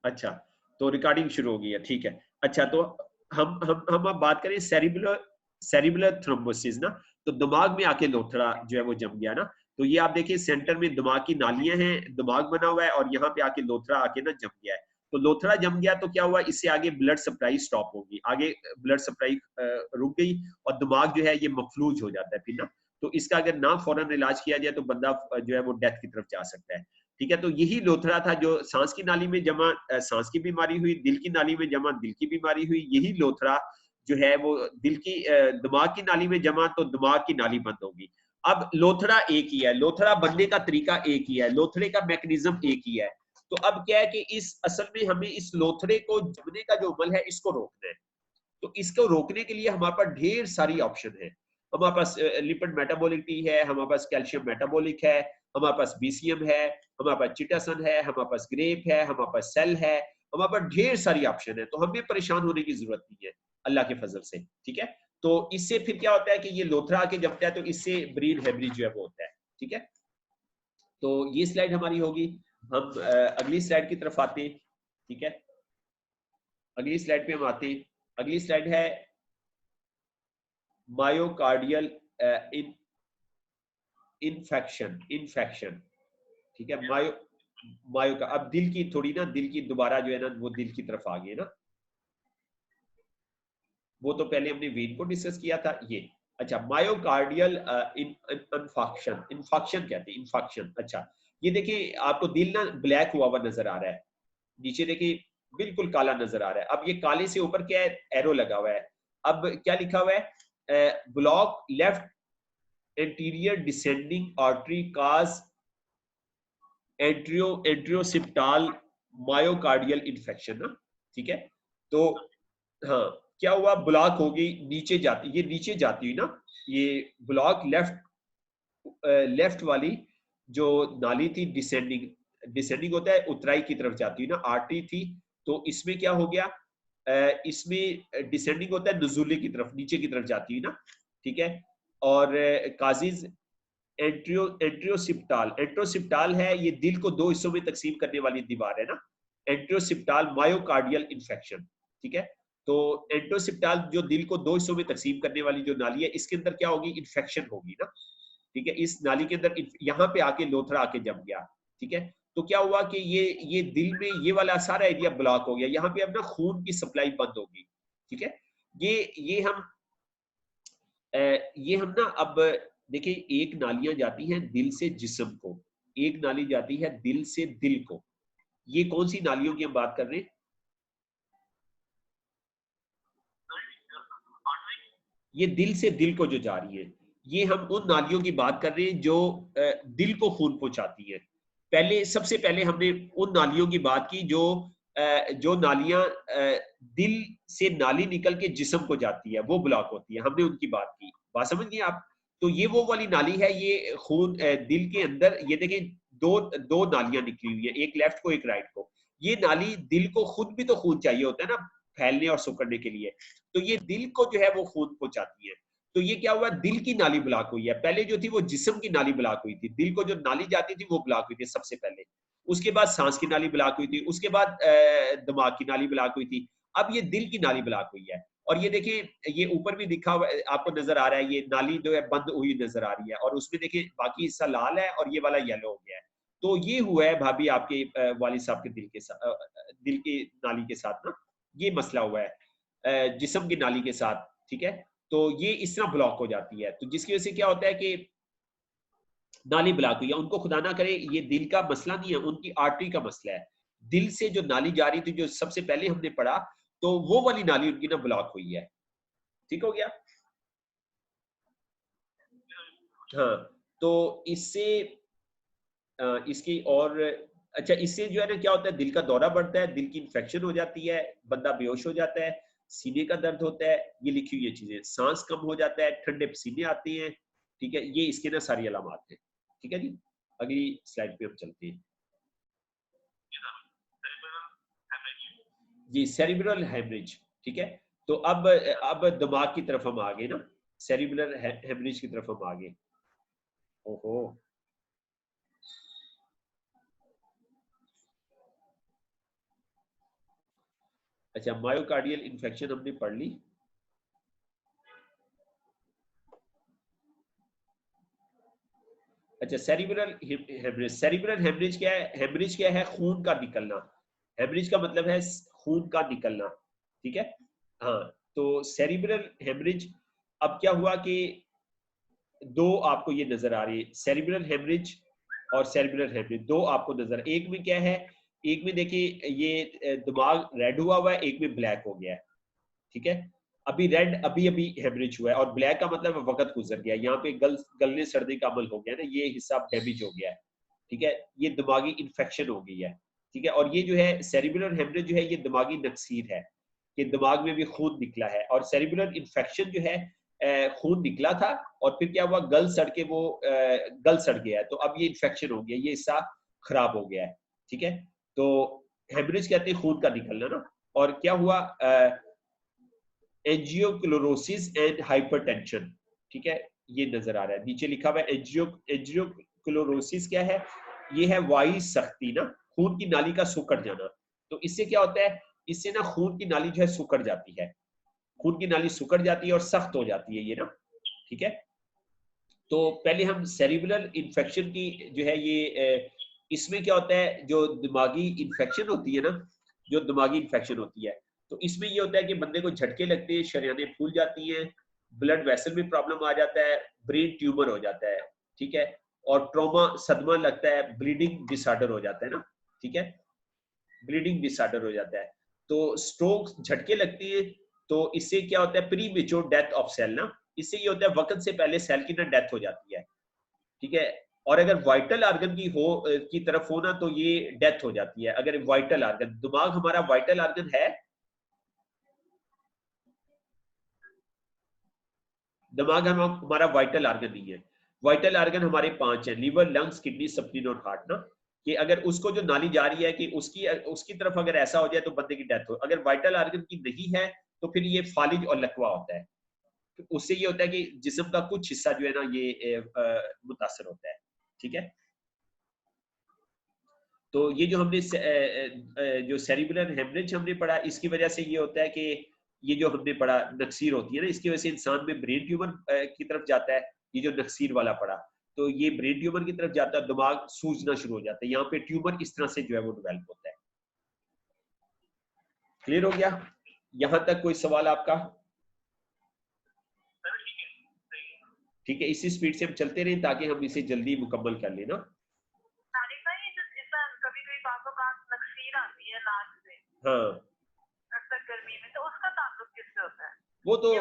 अच्छा, तो रिकॉर्डिंग शुरू हो गई है, ठीक है। अच्छा, तो हम अब बात करें सेरिबुलर थ्रोम्बोसिस ना। तो दिमाग में आके लोथड़ा जो है वो जम गया ना। तो ये आप देखिए सेंटर में दिमाग की नालियां हैं, दिमाग बना हुआ है, और यहाँ पे आके लोथड़ा आके ना जम गया है। तो लोथड़ा जम गया तो क्या हुआ, इससे आगे ब्लड सप्लाई स्टॉप होगी, आगे ब्लड सप्लाई रुक गई, और दिमाग जो है ये मफलूज हो जाता है फिर ना। तो इसका अगर ना फौरन इलाज किया जाए तो बंदा जो है वो डेथ की तरफ जा सकता है। ठीक है, तो यही लोथड़ा था जो सांस की नाली में जमा सांस की बीमारी हुई, दिल की नाली में जमा दिल की बीमारी हुई। यही लोथड़ा जो है वो दिल की दिमाग की नाली में जमा तो दिमाग की नाली बंद होगी। अब लोथड़ा एक ही है, लोथड़ा बनने का तरीका एक ही है, लोथड़े का मैकेनिज्म एक ही है। तो अब क्या है कि इस असल में हमें इस लोथड़े को जमने का जो अमल है इसको रोकना है। तो इसको रोकने के लिए हमारे पास ढेर सारी ऑप्शन है। हमारे पास लिपिड मेटाबॉलिक टी है, हमारे पास कैल्शियम मेटाबॉलिक है, हमारे पास बीसीएम है, हमारे पास चिटासन है, हमारे पास ग्रेप है, हमारे पास सेल है, हमारे पास ढेर सारी ऑप्शन है। तो हमें परेशान होने की जरूरत नहीं है अल्लाह के फजल से। ठीक है, तो इससे फिर क्या होता है कि ये लोथड़ा आके जमता है तो इससे ब्रेन हेमरेज जो है वो होता है। ठीक है, तो ये स्लाइड हमारी होगी। हम अगली स्लाइड की तरफ आते हैं। ठीक है, अगली स्लाइड पे हम आते हैं। अगली स्लाइड है मायोकार्डियल इन्फेक्शन। ठीक है, मायो का अब दिल की थोड़ी ना, दिल की दोबारा जो है ना वो दिल की तरफ आ गई ना। वो तो पहले हमने वेन को डिस्कस किया था ये। अच्छा, मायोकार्डियल इन्फेक्शन, इन्फेक्शन कहते हैं, इन्फेक्शन। अच्छा, ये देखिए आपको दिल ना ब्लैक हुआ हुआ नजर आ रहा है, नीचे देखिए बिल्कुल काला नजर आ रहा है। अब ये काले से ऊपर क्या है, एरो लगा हुआ है। अब क्या लिखा हुआ है, block left anterior descending artery cause anteroseptal myocardial infection ना। ठीक है, तो हाँ, क्या हुआ, ब्लॉक होगी, नीचे जाती, ये नीचे जाती हुई ना, ये ब्लॉक लेफ्ट वाली जो नाली थी, डिसेंडिंग होता है उतराई की तरफ जाती हुई ना, आर्टरी थी। तो इसमें क्या हो गया, इसमें डिसेंडिंग होता है नुज़ूले की तरफ, नीचे की तरफ जाती हुई ना। ठीक है, और काजिज एंट्रियोसिप्टाल है, ये दिल को दो हिस्सों में तकसीम करने वाली दीवार है ना, एंट्रियोसिप्टाल मायोकार्डियल इन्फेक्शन। ठीक है, तो एंट्रियोसिप्टाल जो दिल को दो हिस्सों में तकसीम करने वाली जो नाली है, इसके अंदर क्या होगी, इन्फेक्शन होगी ना। ठीक है, इस नाली के अंदर यहाँ पे आके लोथड़ा आके जम गया। ठीक है, तो क्या हुआ कि ये दिल में ये वाला सारा एरिया ब्लॉक हो गया, यहाँ पे अब ना खून की सप्लाई बंद होगी। ठीक है, ये हम ना अब देखिए, एक नालियां जाती हैं दिल से जिस्म को, एक नाली जाती है दिल से दिल को। ये कौन सी नालियों की हम बात कर रहे हैं, ये दिल से दिल को जो जा रही है, ये हम उन नालियों की बात कर रहे हैं जो दिल को खून पहुंचाती है। सबसे पहले हमने उन नालियों की बात की जो नालियां दिल से नाली निकल के जिस्म को जाती है, वो ब्लॉक होती है, हमने उनकी बात की। बात समझ गए आप? तो ये वो वाली नाली है, ये खून दिल के अंदर, ये देखें दो दो नालियां निकली हुई है, एक लेफ्ट को एक राइट को। ये नाली दिल को खुद भी तो खून चाहिए होता है ना फैलने और सिकुड़ने के लिए, तो ये दिल को जो है वो खून पहुंचाती है। तो ये क्या हुआ, दिल की नाली ब्लॉक हुई है। पहले जो थी वो जिस्म की नाली ब्लॉक हुई थी, दिल को जो नाली जाती थी वो ब्लॉक हुई थी सबसे पहले, उसके बाद सांस की नाली ब्लॉक हुई थी, उसके बाद दिमाग की नाली ब्लॉक हुई थी, अब ये दिल की नाली ब्लॉक हुई है। और ये देखिए ये ऊपर भी दिखा हुआ आपको नजर आ रहा है, ये नाली जो है बंद हुई नजर आ रही है, और उसमें देखिए बाकी हिस्सा लाल है और ये वाला येलो हो गया है। तो ये हुआ है भाभी आपके वालिद साहब के दिल के साथ, दिल की नाली के साथ ना, ये मसला हुआ है जिस्म की नाली के साथ, ठीक है। तो ये इस तरह ब्लॉक हो जाती है, तो जिसकी वजह से क्या होता है कि नाली ब्लॉक हुई है। उनको खुदा ना करे ये दिल का मसला नहीं है, उनकी आर्टरी का मसला है। दिल से जो नाली जा रही थी, जो सबसे पहले हमने पढ़ा, तो वो वाली नाली उनकी ना ब्लॉक हुई है। ठीक हो गया। हाँ, तो इससे इसकी और अच्छा, इससे जो है ना क्या होता है, दिल का दौरा बढ़ता है, दिल की इंफेक्शन हो जाती है, बंदा बेहोश हो जाता है, सीने का दर्द होता है, ये लिखी हुई ये चीजें, सांस कम हो जाता है, ठंडे पसीने आते हैं, ठीक है। ये इसके ना सारी अलामात हैं, ठीक है जी। अगली स्लाइड पे हम चलते हैं जी, सेरिब्रल हेमरेज, ठीक है। तो अब दिमाग की तरफ हम आ गए ना, सेरिब्रल हेमरेज की तरफ हम आ गए। ओहो, अच्छा, मायोकार्डियल इन्फेक्शन हमने पढ़ ली। अच्छा, सेरिब्रल हेमरेज, सेरिब्रल हेमरेज क्या है? हेमरेज क्या है? खून का निकलना। हेमरेज का मतलब है खून का निकलना, ठीक है। हाँ, तो सेरिब्रल हेमरेज, अब क्या हुआ कि दो आपको ये नजर आ रही है, सेरिब्रल हेमरेज और सेरिब्रल हेमरेज, दो आपको नजर, एक में क्या है, एक में देखिए ये दिमाग रेड हुआ हुआ है, एक में ब्लैक हो गया है, ठीक है। अभी रेड अभी अभी हेमरेज हुआ है, और ब्लैक का मतलब वक्त गुजर गया, यहाँ पे गलने सड़ने का अमल हो गया ना, ये हिस्सा डैमेज हो गया है, ठीक है। ये दिमागी इन्फेक्शन हो गई है, ठीक है। और ये जो है सेरिब्रल हेमरेज जो है, ये दिमागी नक्सीर है, कि दिमाग में भी खून निकला है, और सेरिब्रल इन्फेक्शन जो है खून निकला था, और फिर क्या हुआ, गल सड़ के वो गल सड़ गया है, तो अब ये इन्फेक्शन हो गया, ये हिस्सा खराब हो गया है, ठीक है। तो हेमरेज कहते हैं खून का निकलना ना। और क्या हुआ, एंजियोक्लोरोसिस एंड हाइपरटेंशन, ठीक है। ये नजर आ रहा है, नीचे लिखा हुआ है एंजियोक्लोरोसिस क्या है, ये है वायु सख्ती ना, खून की नाली का सुकड़ जाना। तो इससे क्या होता है, इससे ना खून की नाली जो है सुकड़ जाती है, खून की नाली सुकड़ जाती है और सख्त हो जाती है ये ना, ठीक है। तो पहले हम सेरिब्रल इन्फेक्शन की जो है ये इसमें क्या होता है, जो दिमागी इन्फेक्शन होती है ना, जो दिमागी इन्फेक्शन होती है, तो इसमें ये होता है कि बंदे को झटके लगते हैं, शरीयानें फूल जाती हैं, ब्लड वेसल में प्रॉब्लम आ जाता है, ब्रेन ट्यूमर हो जाता है, ठीक है। और ट्रॉमा, सदमा लगता है, ब्लीडिंग डिसऑर्डर हो जाता है ना, ठीक है, ब्लीडिंग डिसऑर्डर हो जाता है। तो स्ट्रोक, झटके लगती है, तो इससे क्या होता है, premature death of cell ना, इससे ये होता है वक्त से पहले सेल की ना डेथ हो जाती है, ठीक है। और अगर वाइटल आर्गन की तरफ हो ना, तो ये डेथ हो जाती है। अगर वाइटल आर्गन, दिमाग हमारा वाइटल आर्गन है, दिमाग हमारा वाइटल आर्गन नहीं है। वाइटल आर्गन हमारे 5 हैं, लीवर, लंग्स, किडनी, स्प्लीन और हार्ट ना, कि अगर उसको जो नाली जा रही है कि उसकी तरफ अगर ऐसा हो जाए तो बंदे की डेथ हो। अगर वाइटल आर्गन की नहीं है तो फिर ये फालिज और लकवा होता है, तो उससे ये होता है कि जिस्म का कुछ हिस्सा जो है ना ये मुतासर होता है, ठीक है। तो ये जो हमने जो सेरिब्रल हेमरेज हमने पढ़ा, इसकी वजह से ये होता है कि ये जो हमने पढ़ा नक्सीर होती है ना, इसकी वजह से इंसान में ब्रेन ट्यूमर की तरफ जाता है। ये जो नक्सीर वाला पढ़ा, तो ये ब्रेन ट्यूमर की तरफ जाता है, दिमाग सूजना शुरू हो जाता है, यहाँ पे ट्यूमर इस तरह से जो है वो डेवलप होता है। क्लियर हो गया यहाँ तक? कोई सवाल आपका? ठीक है, इसी स्पीड से हम चलते रहे ताकि हम इसे जल्दी मुकम्मल कर लेना। हाँ, गर्मी में, तो उसका ताल्लुक किससे होता है? वो तो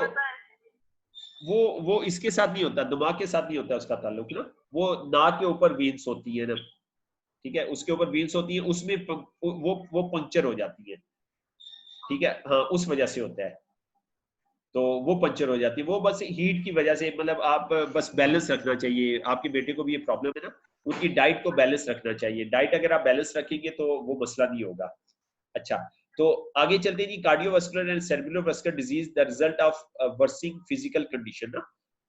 वो इसके साथ नहीं होता, दिमाग के साथ नहीं होता उसका ताल्लुक ना। वो नाक के ऊपर वीन्स होती है ना, ठीक है, उसके ऊपर वीन्स होती है, उसमें वो पंक्चर हो जाती है, ठीक है। हाँ, उस वजह से होता है, तो वो पंक्चर हो जाती है, वो बस हीट की वजह से। मतलब आप बस बैलेंस रखना चाहिए, आपके बेटे को भी ये प्रॉब्लम है ना, उनकी डाइट को बैलेंस रखना चाहिए। डाइट अगर आप बैलेंस रखेंगे तो वो मसला नहीं होगा। अच्छा, तो आगे चलते जी, cardiovascular and cerebrovascular disease the result of worsening physical condition ना।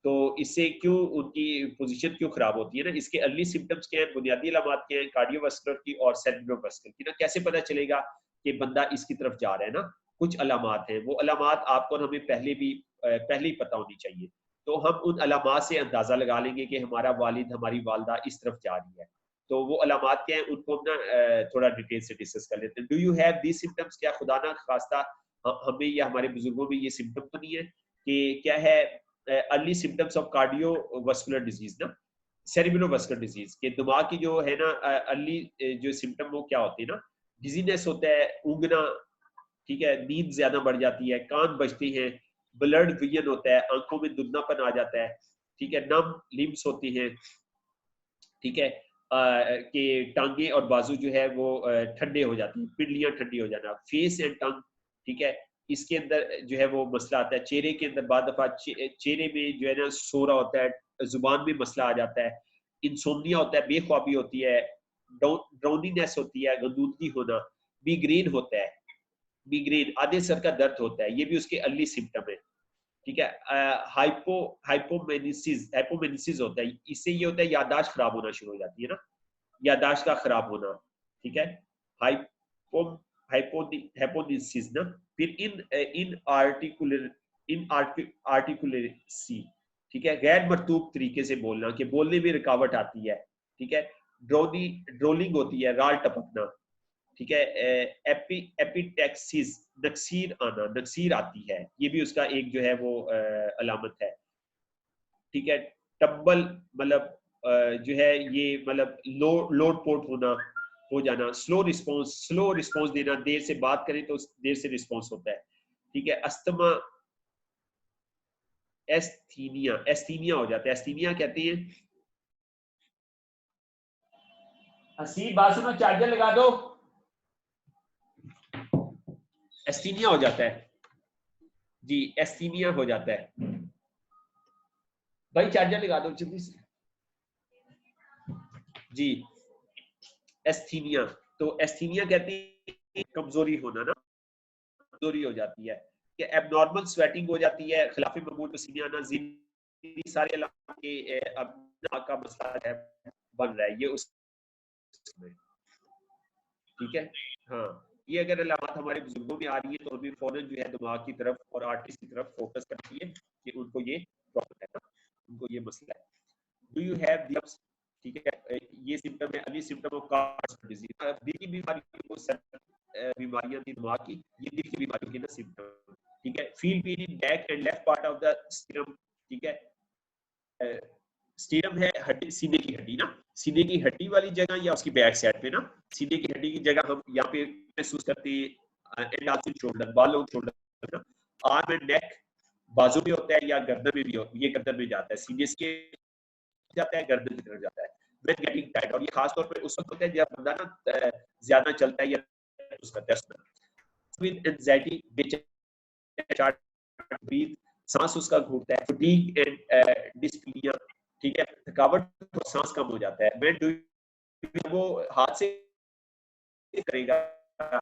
तो इससे क्यों उनकी पोजीशन क्यों खराब होती है ना, इसके अर्ली सिम्टम्स क्या हैं, बुनियादी अलामत क्या हैं कार्डियोवास्कुलर की और सेरेब्रोवास्कुलर की ना, कैसे पता चलेगा कि बंदा इसकी तरफ जा रहा है ना। कुछ अलामत हैं, वो अलामत आपको और हमें पहले ही पता होनी चाहिए, तो हम उन अलामत से अंदाजा लगा लेंगे कि हमारा वालिद हमारी वालदा इस तरफ जा रही है। तो वो अलामत क्या हैं उनको हम ना थोड़ा डिटेल से डिस्कस कर लेते हैं। Do you have these symptoms, क्या खुदा ना खास्ता हमें या हमारे बुजुर्गों में ये सिम्टम तो नहीं है कि क्या है early symptoms of cardiovascular disease ना, सेरेब्रोवास्कुलर डिजीज के दिमाग की जो है ना अर्ली जो सिम्टम वो क्या होते हैं ना, डिजीनेस होता है, ऊँघना, ठीक है, नींद ज्यादा बढ़ जाती है, कान बजते हैं, ब्लड विजन होता है, आंखों में धुंधलापन आ जाता है, ठीक है, नम लिम्स होती हैं, ठीक है, कि टांगे और बाजू जो है वो ठंडे हो जाती हैं, पिंडलियां ठंडी हो जाना, फेस एंड टंग, ठीक है, इसके अंदर जो है वो मसला आता है, चेहरे के अंदर बाद दफा चेहरे में जो है ना सोरा होता है, जुबान में मसला आ जाता है, इंसोम्निया होता है, बेख्वाबी होती है, ड्राउनीनेस होती है, गंदूदगी होना, मिग्रेन होता है, मिग्रेन आधे सर का दर्द होता है, ये भी उसके अर्ली सिम्टम है, ठीक है, हाइपोमेनिसिस होता है, इससे ये होता है याददाश्त खराब होना शुरू हो जाती है ना, याददाश्त का खराब होना, ठीक है, हाइपो हाइपोनिसिस ना, फिर इन आर्टिकुलेसी, ठीक है, गैर मरतूब तरीके से बोलना, कि बोलने में रुकावट आती है, ठीक है, ड्रोलिंग होती है, राल टपकना, ठीक है, एपिटेक्सिस नक्सीर आना, नक्सीर आती है, ये भी उसका एक जो है वो अलामत है, ठीक है, टब्बल मतलब जो है ये मतलब लोड पोर्ट हो जाना, स्लो रिस्पॉन्स देना, देर से बात करें तो देर से रिस्पॉन्स होता है, ठीक है, अस्थमा, एस्थीनिया हो जाता है, एस्थीनिया कहते हैं, हसीब बात सुनो, चार्जर लगा दो, एस्थीनिया हो जाता है जी, एस्थीनिया हो जाता है भाई, चार्जर लगा दो जल्दी से जी, एस्थीनिया, तो एस्थीनिया कहते हैं कमजोरी होना ना, कमजोरी हो जाती है, कि एबनॉर्मल स्वेटिंग हो जाती है, खिलाफी मकबूल पसीने आना, सारे अलामत के अब का मसला है बन रहा है ये उसमें, ठीक है, हाँ, ये अगर अलामत हमारे बुजुर्गों में आ रही है तो हमें फौरन जो है दिमाग की तरफ और आर्टिस्ट की तरफ फोकस करती है कि उनको ये प्रॉब्लम है ना, उनको ये मसला है। डू यू हैव दिस, ठीक है, ये सिम्टम है, early symptom of cardiac disease, दिल की बीमारी को बीमारियां थी दिमाग की, ये दिल की बीमारियों के ना सिम्टम, ठीक है, feel pain in back and left part of the sternum, ठीक है, स्टीरम है हड्डी, सीने की हड्डी ना, सीने की हड्डी वाली जगह या उसकी बैक साइड पे ना, सीने की हड्डी की जगह हम यहाँ पे महसूस करते हैं, एंड आल्सो शोल्डर, बाल और शोल्डर ना, आर्म एंड नेक, बाजू में होता है या गर्दन में भी हो, ये गर्दन में जाता है, सीने के जाता है, गर्दन की तरफ जाता है, when getting tired, और ये खास तौर पे उस वक्त होता है जब बंदा ना ज्यादा चलता है या उसका टेस्ट with anxiety, breathe, सांस उसका घूटता है, fatigue and dyspnea, ठीक है, थकावट और सांस कम हो जाता है, when do वो हाथ से करेगा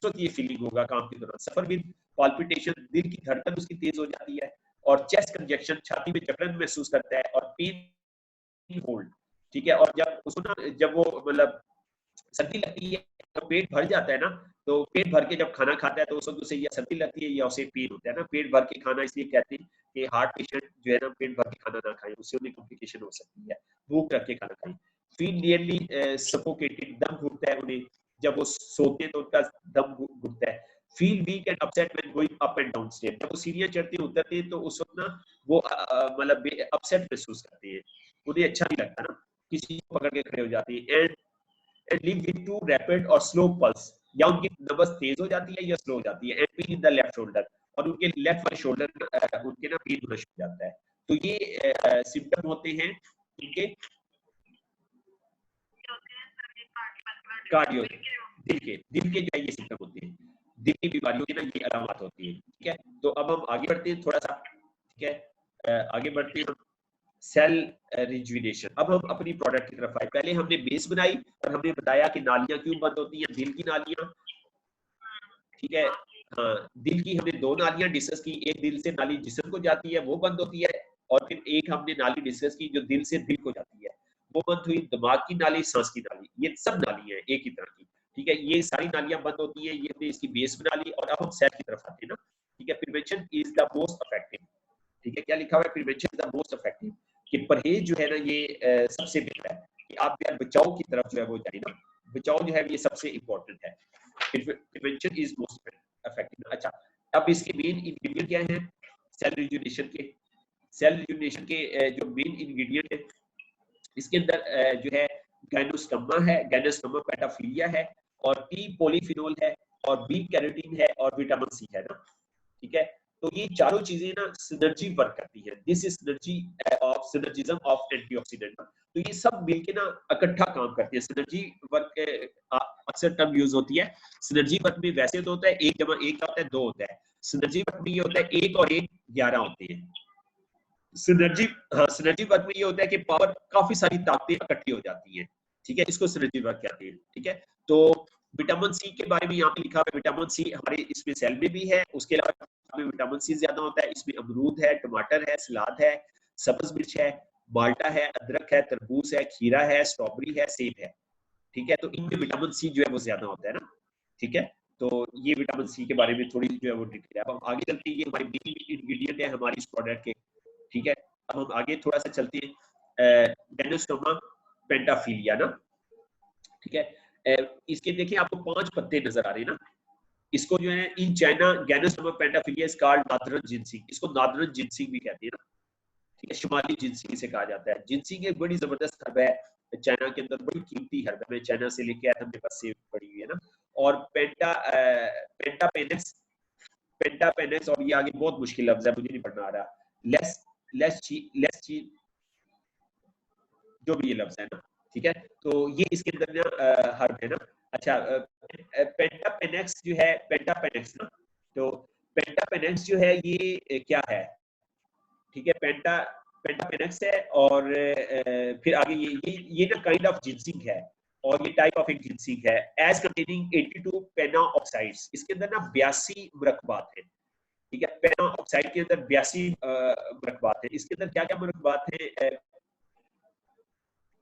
तो ये फीलिंग होगा काम के दौरान, सफर विद पाल्पिटेशन, दिल की धड़कन उसकी तेज हो जाती है, और चेस्ट कंजेक्शन, छाती में जकड़न महसूस करता है, और पेन होल्ड, ठीक है, और जब उसको ना जब वो मतलब सर्दी लगती है तो पेट भर जाता है ना, तो पेट भर के जब खाना खाता है तो उस वक्त उसे या सर्दी लगती है या उसे पेन होता है ना, पेट भर के खाना इसलिए कहते हैं कि हार्ट पेशेंट जो है ना पेट भर के खाना ना खाएं, उससे उन्हें कॉम्प्लिकेशन हो सकती है, भूख रख के खाना खाएं, फील नियरली सफोकेटेड, दम घुटता है उन्हें, जब वो सोते हैं तो उनका दम घुटता है, feel weak and upset when going up and down stair, जब वो सीढ़ियां चढ़ते हैं उतरते हैं तो उस वक्त ना वो मतलब अपसेट महसूस करते हैं, उन्हें अच्छा नहीं लगता ना, किसी को पकड़ के खड़े हो जाते हैं, and live with two rapid और स्लो पल्स, या उनकी नब्ज तेज हो जाती है या स्लो हो जाती है, and pain in the left shoulder, और उनके लेफ्ट वाले शोल्डर उनके ना पेन होना शुरू हो जाता है, तो ये सिम्टम होते हैं इनके कार्डियो, दिल के जो है ये सिम्टम होते हैं, दिल की बीमारियों की ना ये अलामत होती है, ठीक है, तो अब हम आगे बढ़ते हैं थोड़ा सा, ठीक है, आगे बढ़ते हैं सेल रिजुविनेशन, अब हम अपनी प्रोडक्ट की तरफ आए, पहले हमने बेस बनाई और हमने बताया कि नालियां क्यों बंद होती हैं, दिल की नालियां, ठीक है, हाँ, दिल की हमने दो नालियां डिस्कस की, एक दिल से नाली जिस्म को जाती है वो बंद होती है, और फिर एक हमने नाली डिस्कस की जो दिल से दिल को जाती है, वो बंद हुई। दिमाग की नाली, सांस की नाली, ये सब नाली है एक ही तरह की, ठीक है। ये सारी नालियां बंद होती है, ये हमने इसकी बेस बना ली। और अब हम सेल की तरफ आते हैं ना, ठीक है। Prevention is the most effective, ठीक है। क्या लिखा हुआ है? Prevention is the most effective, कि परहेज जो है ना ये सबसे बेहतर है, कि आप यार बचाव की तरफ जो है वो जाए ना, बचाव जो है ये सबसे इंपॉर्टेंट है। Prevention is most effective. अच्छा, अब इसके मेन इंग्रेडिएंट क्या है सेल रिजुविनेशन के? सेल रिजुविनेशन के जो मेन इंग्रेडिएंट है, इसके अंदर जो है गाइनोस्टोमा है, गाइनोस्टोमा पेटाफिलिया है, और टी पॉलीफिनोल है, और बी कैरोटीन है, और विटामिन सी है ना, ठीक है। तो ये चारों चीजें ना सिनर्जी वर्क करती है। This is synergy of synergism of antioxidant. तो ये सब मिलके ना इकट्ठा काम करती है। सिनर्जी वर्क अक्सर टर्म यूज होती है। सिनर्जी वर्क में वैसे तो होता है 1 जमा 1 होता है 2 होता है, सिनर्जी वर्क में ये होता है 1 और 1 11 होते हैं। सिनर्जी, हाँ, सिनर्जी वर्क में ये होता है कि पावर काफी सारी ताकतें इकट्ठी हो जाती हैं, ठीक है। इसको सिनर्जी वर्क कहते हैं, ठीक है। तो विटामिन सी के बारे में यहाँ पे लिखा हुआ है, विटामिन सी हमारे इसमें सेल में भी है, उसके अलावा में विटामिन सी ज्यादा होता है। इसमें अमरूद है, टमाटर है, सलाद है, सब्ज मिर्च है, माल्टा है, अदरक है, तरबूज है, खीरा है, स्ट्रॉबेरी है, सेब है, ठीक है। तो इनमें विटामिन सी जो है वो ज्यादा होता है ना, ठीक है। तो ये विटामिन सी के बारे में थोड़ी जो है वो डिटेल है। अब हम आगे चलते हैं, ये हमारे मेन इंग्रेडिएंट है हमारी इस प्रोडक्ट के, ठीक है। अब हम आगे थोड़ा सा चलते हैं गैनोस्टोमा पेंटाफिलिया ना, ठीक है। इसके देखिए आपको 5 पत्ते नजर आ रहे हैं ना। इसको जो है in China gynostemma pentaphylla is called northern ginseng, इसको नादरन जिनसिंग भी कहते हैं ना, ठीक है। शुमाली जिनसिंग से कहा जाता है। जिनसिंग एक बड़ी जबरदस्त हर्ब है चाइना के अंदर, बड़ी कीमती हर्ब है। मैं चाइना से लेके आया था, मेरे पास सेव पड़ी हुई है ना। और पेंटापेनेक्स, पेंटापेनेक्स, और ये आगे बहुत मुश्किल लफ्ज है, मुझे नहीं पढ़ना आ रहा। लेस लेस जो भी ये लफ्ज है ना, ठीक है। तो ये इसके अंदर ना हर्ब है ना। अच्छा, पेंटापेनेक्स जो है, पेंटापेनेक्स ना, तो पेंटापेनेक्स जो है ये क्या है, ठीक है। पेंटापेनेक्स है, और फिर आगे ये ना काइंड ऑफ जिंसिंग है, और ये टाइप ऑफ एक जिंसिंग है। एज कंटेनिंग 82 पेना ऑक्साइड्स, इसके अंदर ना 82 मुरक्कबात है, ठीक है। पेना ऑक्साइड के अंदर 82 मुरक्कबात है। इसके अंदर क्या क्या मुरक्कबात है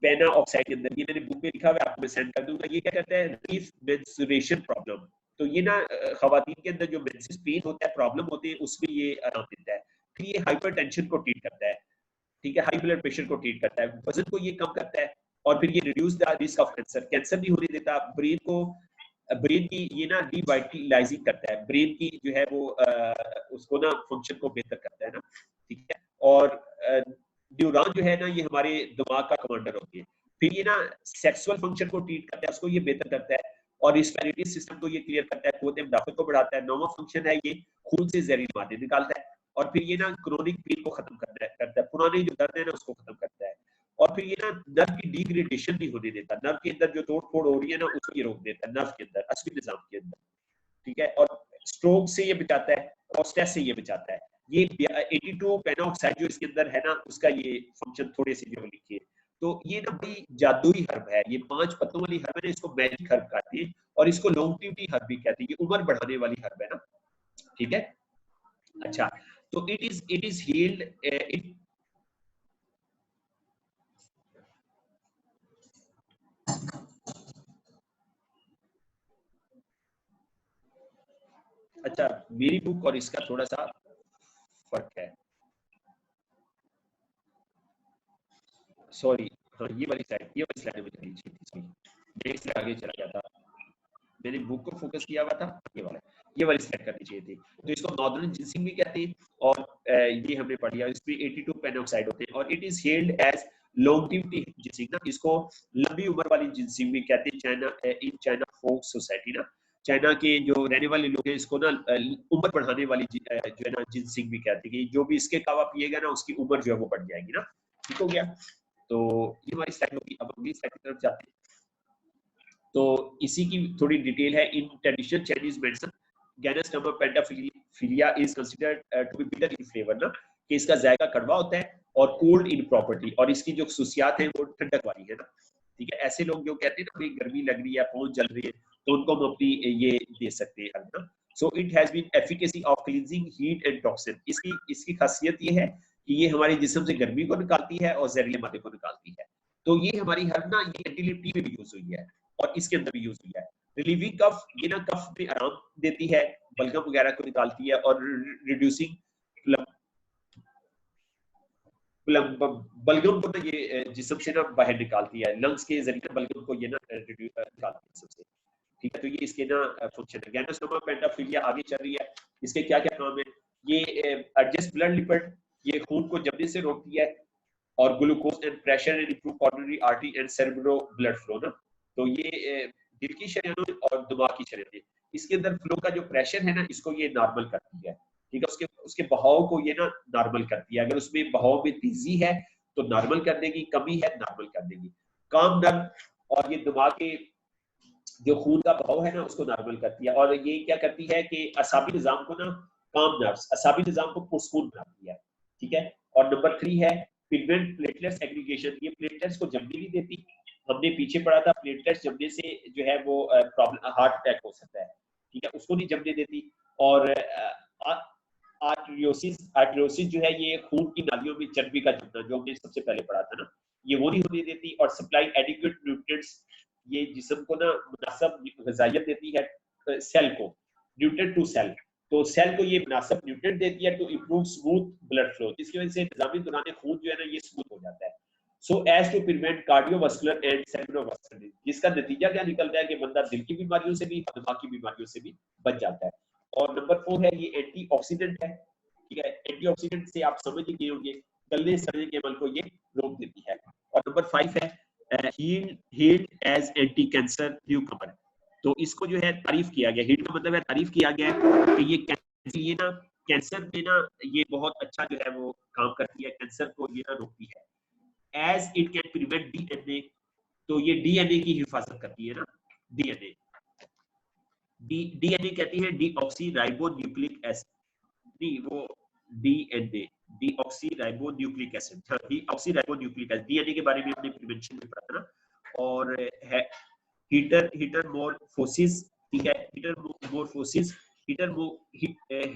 पेना ऑक्साइड के अंदर? ये मैंने बुक में लिखा हुआ है, आपको मैं सेंड कर दूंगा। ये क्या कहता है? Relief menstruation problem. तो ये ना खवातीन के अंदर जो मेंसेस पेन होता है, प्रॉब्लम होती है, उसमें ये आराम देता है। फिर ये हाइपरटेंशन को ट्रीट करता है, ठीक है। हाई ब्लड प्रेशर को ट्रीट करता है, वजन को ये कम करता है, और फिर ये reduce the risk of cancer, cancer नहीं होने देता। ब्रेन को, ब्रेन की ये ना डिवाइटलाइजिंग करता है, ब्रेन की जो है वो उसको ना फंक्शन को बेहतर करता है ना, ठीक है। और न्यूरॉन जो है ना, ये हमारे दिमाग का कमांडर होती है। फिर ये ना सेक्सुअल फंक्शन को ट्रीट करता है, उसको ये बेहतर करता है, और रिस्पिरेटरी सिस्टम को ये क्लियर करता है, कुव्वत मुदाफत को बढ़ाता है। नौवां फंक्शन है ये खून से जहरीले मादे निकालता है, और फिर ये ना क्रोनिक पेन को खत्म करता है, पुराने जो दर्द है ना उसको खत्म करता है। और फिर ये ना नर्व की डिग्रेडेशन नहीं होने देता, नर्व के अंदर जो तोड़ फोड़ हो रही है ना उसको ये रोक देता है, नर्व के अंदर, असली निजाम के अंदर, ठीक है। और स्ट्रोक से ये बचाता है, और स्ट्रेस से ये बचाता है। ये 82 पेनॉक्साइड जो इसके अंदर है ना, उसका ये फंक्शन थोड़े से जो लिखिए। तो ये ना बड़ी जादुई हर्ब है, ये 5 पत्तों वाली हर्ब है ना, इसको मैजिक हर्ब कहते हैं, और इसको लॉन्गेविटी हर्ब भी कहते हैं। ये उम्र बढ़ाने वाली हर्ब है ना, ठीक है। अच्छा, तो इट इज हील्ड इट अच्छा, मेरी बुक और इसका थोड़ा सा फर्क है, सॉरी। हाँ, ये वाली स्लाइड में चली थी, मैं इससे आगे चला गया था, मैंने बुक को फोकस किया हुआ था, ये वाली स्लाइड करनी चाहिए थी। तो इसको नॉर्दर्न जिंसिंग भी कहते हैं, और ये हमने पढ़ लिया, इसमें 82 पेनॉक्साइड होते हैं, और it is held as longevity ginseng ना, इसको लंबी उम्र वाली जिंसिंग भी कहते हैं। China, in China folk society ना, चाइना के जो रहने वाले लोग हैं, इसको ना उम्र बढ़ाने वाली जो है ना जिंसिंग भी कहते हैं, कि जो भी इसके कावा पिएगा ना, उसकी उम्र जो है वो बढ़ जाएगी ना, ठीक हो गया। तो ये हमारी स्लाइड होगी। अब अगली स्लाइड की तरफ जाते हैं। तो इसी की थोड़ी डिटेल है। In traditional Chinese medicine gynostemma pentaphylla is considered to be bitter in flavour ना, कि इसका जायका कड़वा होता है, और कोल्ड इन प्रॉपर्टी, और इसकी जो खसूसियात है वो ठंडक वाली है ना, ठीक है। ऐसे लोग जो कहते हैं ना भाई गर्मी लग रही है, पहुंच जल रही है, तो उनको हम अपनी ये दे सकते हैं ना। So it has been efficacy of cleansing heat and toxin, इसकी खासियत ये है कि ये हमारे जिस्म से गर्मी को निकालती है और जहरीले मादे को निकालती है। तो ये हमारी हर्ब ना ये एंटीलिप्टी में भी यूज हुई है और इसके अंदर भी यूज हुई है। रिलीविंग कफ, ये ना कफ में आराम देती है, बलगम वगैरह को निकालती है और रिड्यूसिंग बलगम को ना ये जिस्म से ना बाहर निकालती है, लंग्स के जरिए बलगम को ये ना रिड्यूस निकालती है जिस्म से। ठीक है, तो ये इसके ना फंक्शन है। गैनोस्टोमा पेंटाफिलिया आगे चल रही है, इसके क्या क्या काम है? ये एडजस्ट ब्लड लिपिड, ये खून को जमने से रोकती है और glucose and pressure and improve coronary artery and cerebro blood flow ना। तो ये दिल की शरीरों और दिमाग की शरीरों, इसके अंदर फ्लो का जो प्रेशर है ना, इसको ये नॉर्मल करती है। ठीक है, उसके बहाव को ये ना नॉर्मल करती है। अगर उसमें बहाव में तेजी है तो नॉर्मल कर देगी, कमी है नॉर्मल कर देगी। काम नर्व और ये दिमाग के जो खून का बहाव है ना उसको नॉर्मल करती है। और ये क्या करती है कि असाबी निजाम को ना, काम नर्व्स असाबी निजाम को पुरस्कून बनाती है। ठीक है, और नंबर 3 है प्रिवेंट प्लेटलेट्स एग्रीगेशन, ये प्लेटलेट्स को जमने नहीं देती। हमने पीछे पढ़ा था प्लेटलेट्स जमने से जो है वो प्रॉब्लम हार्ट अटैक हो सकता है। ठीक है, उसको नहीं जमने देती। और आर्टरियोसिस जो है ये खून की नालियों में चर्बी का जमना, जो हमने सबसे पहले पढ़ा था ना, ये वो नहीं होने देती। और सप्लाई एडिक्वेट न्यूट्रिएंट्स, ये जिस्म को ना मुनासिब ग़िज़ाइयत देती है सेल को, न्यूट्रिएंट टू सेल, तो सेल को ये मुनासिब न्यूट्रिएंट देती है to improve smooth blood flow, जिसकी वजह से निज़ामी दौरान खून जो है ना ये स्मूथ हो जाता है। So as to prevent cardiovascular and cerebrovascular disease, जिसका नतीजा क्या निकलता है कि बंदा दिल की बीमारियों से भी दिमाग की बीमारियों से भी बच जाता है। और नंबर 4 है ये एंटीऑक्सीडेंट है। ठीक है, एंटीऑक्सीडेंट से आप समझ ही गए होंगे गलने सड़ने के अमल को ये रोक देती है। और नंबर 5 है healed as anti cancer newcomer, तो इसको जो है तारीफ किया गया, हील्ड का मतलब है तारीफ किया गया है कि ये ना कैंसर में ना ये बहुत अच्छा जो है वो काम करती है, कैंसर को ये ना रोकती है। As it can prevent DNA, तो ये डीएनए की हिफाजत करती है ना, डीएनए डीएनए कहती है deoxyribonucleic acid, D वो DNA deoxyribonucleic acid, deoxyribonucleic acid, DNA के बारे में हमने प्रिवेंशन में पढ़ा था ना। और हीटरमॉर्फोसिस, ठीक है, हीटरमॉर्फोसिस,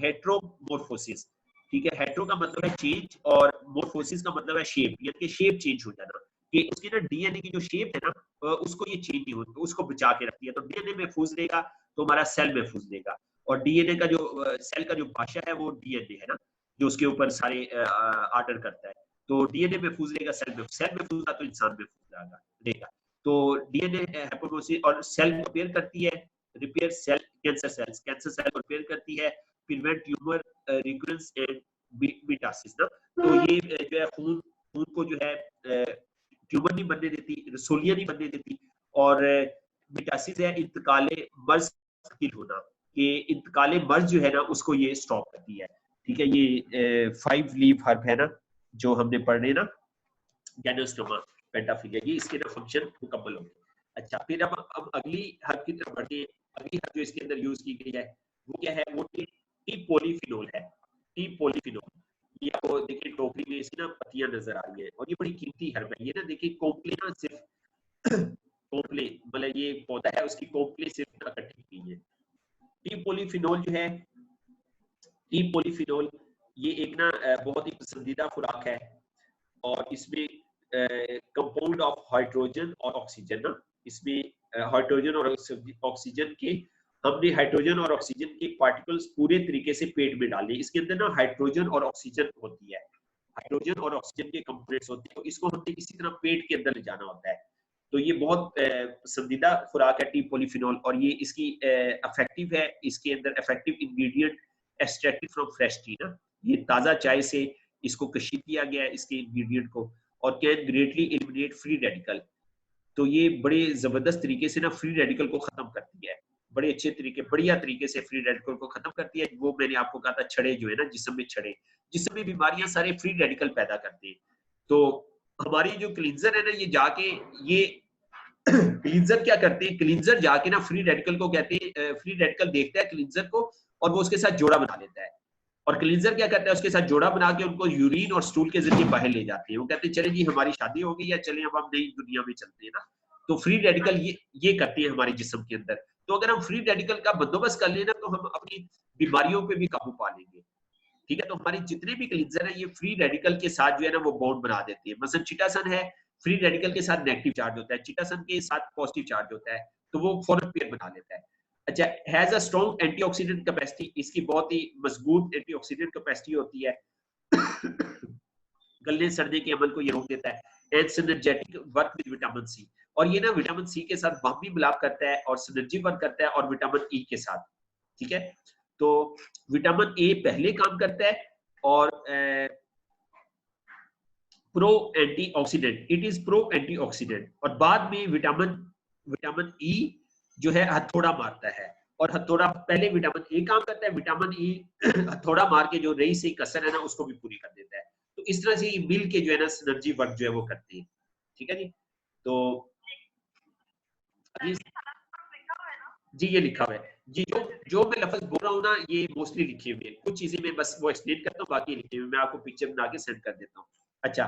हेट्रोमॉर्फोसिस, ठीक है, हेट्रो का मतलब है चेंज और मोर्फोसिस का मतलब है शेप, यानी कि शेप चेंज हो जाना, कि उसकी ना डीएनए की जो शेप है ना उसको ये चेंज नहीं होती, उसको बचा के रखती है। तो डीएनए महफूज रहेगा तो हमारा सेल महफूज रहेगा। और डीएनए का जो सेल का जो भाषा है वो डीएनए है ना, जो उसके ऊपर सारे आर्डर करता है। तो डीएनए महफूज रहेगा, सेल महफूज रहा तो इंसान महफूज रहेगा। तो डीएनए हेपोटोसिस और सेल रिपेयर करती है, रिपेयर सेल कैंसर सेल को रिपेयर करती है, प्रिवेंट ट्यूमर रिकरेंस एंड मेटासिस ना। तो ये जो है खून को जो है ट्यूमर नहीं बनने देती, रसोलियां नहीं बनने देती। और मेटासिस है इंतकाले मर्ज की होना, कि इंतकाले मर्ज जो है ना उसको ये स्टॉप करती है। ठीक है, ये 5 लीव हर्ब है ना जो हमने पढ़ने ना, गैनोस्टोमा पेंटाफिलिया, ये इसके ना फंक्शन मुकम्मल हो गए। अच्छा, फिर अब अगली हर्ब की तरफ बढ़ते हैं। अगली हर्ब जो इसके अंदर यूज की गई है वो क्या है? वो टी पॉलीफिनोल है। टी पॉलीफिनोल, ये आपको देखिए टोकरी में इसकी ना पत्तियां नजर आ रही है और ये बड़ी कीमती हर्ब है। ये ना देखिए कोपले ना सिर्फ कोपले, मतलब ये पौधा है उसकी कोपले सिर्फ इकट्ठी की है। टी पॉलीफिनोल जो है, टी पॉलीफिनोल ये एक ना बहुत ही पसंदीदा खुराक है और इसमें कंपाउंड ऑफ हाइड्रोजन और ऑक्सीजन ना, इसमें हाइड्रोजन और ऑक्सीजन के, हमने हाइड्रोजन और ऑक्सीजन के पार्टिकल्स पूरे तरीके से पेट में डाले। इसके अंदर ना हाइड्रोजन और ऑक्सीजन होती है, हाइड्रोजन और ऑक्सीजन के कंपोनेंट्स होते हैं, तो इसको हमने किसी तरह पेट के अंदर ले जाना होता है। तो ये बहुत पसंदीदा खुराक है टी पॉलीफिनोल, और ये इसकी इफेक्टिव है, इसके अंदर effective ingredient extracted from fresh T ना, ये ताज़ा चाय से इसको कशीद किया गया है इसके इंग्रेडिएंट को, और can greatly eliminate free radical. तो ये बड़े जबरदस्त तरीके से ना फ्री रेडिकल को खत्म करती है, बड़े अच्छे तरीके, बढ़िया तरीके से फ्री रेडिकल को खत्म करती है। वो मैंने आपको कहा था छड़े जो है ना जिस्म में छड़े, जिस्म में बीमारियां सारे फ्री रेडिकल पैदा करते हैं। तो हमारी जो क्लींजर है ना, ये जाके ये क्लींजर क्या करते हैं, क्लींजर जाके ना फ्री रेडिकल को कहते हैं, फ्री रेडिकल देखता है क्लींजर को और वो उसके साथ जोड़ा बना लेता है, और क्लींजर क्या करता है, उसके साथ जोड़ा बना के उनको यूरिन और स्टूल के जरिए बाहर ले जाते हैं। वो कहते हैं चले जी हमारी शादी हो गई, या चले अब हम नई दुनिया में चलते हैं ना। तो फ्री रेडिकल ये करते हैं हमारे जिस्म के अंदर। तो अगर हम फ्री रेडिकल का बंदोबस्त कर लेना तो हम अपनी बीमारियों पे भी काबू पा लेंगे। ठीक है। तो हमारे जितने भी क्लींजर है ये फ्री रेडिकल के साथ जो है ना वो बॉन्ड बना देती है। मसलन चिटासन है, फ्री रेडिकल के साथ नेगेटिव चार्ज होता है, चिटासन के साथ पॉजिटिव चार्ज होता है, तो वो फौरन पेयर बना लेता है। अच्छा, has a strong antioxidant capacity, इसकी बहुत ही मजबूत एंटीऑक्सीडेंट कैपेसिटी होती है। गलने सड़ने के अमल को ये रोक देता है। And synergetic work with vitamin C, और ये ना विटामिन सी के साथ भी मिलाप करता है और सिनर्जी वर्क करता है और विटामिन ई के साथ, ठीक है। तो विटामिन ए पहले काम करता है और pro antioxidant, it is pro antioxidant, और बाद में विटामिन ई जो है हथौड़ा मारता है, और हथौड़ा पहले विटामिन ए काम करता है, विटामिन ई हथौड़ा मार के जो रही से कसर है ना उसको भी पूरी कर देता है। तो इस तरह से मिल के जो है ना सिनर्जी वर्क जो है वो करती है, ठीक है जी। तो जी ये लिखा हुआ है जी, जो मैं लफ्ज बोल रहा हूँ ना ये मोस्टली लिखे हुए हैं, कुछ चीजें मैं बस वो एक्सप्लेन करता हूँ, बाकी लिखे हुए मैं आपको पिक्चर बना के सेंड कर देता हूँ। अच्छा,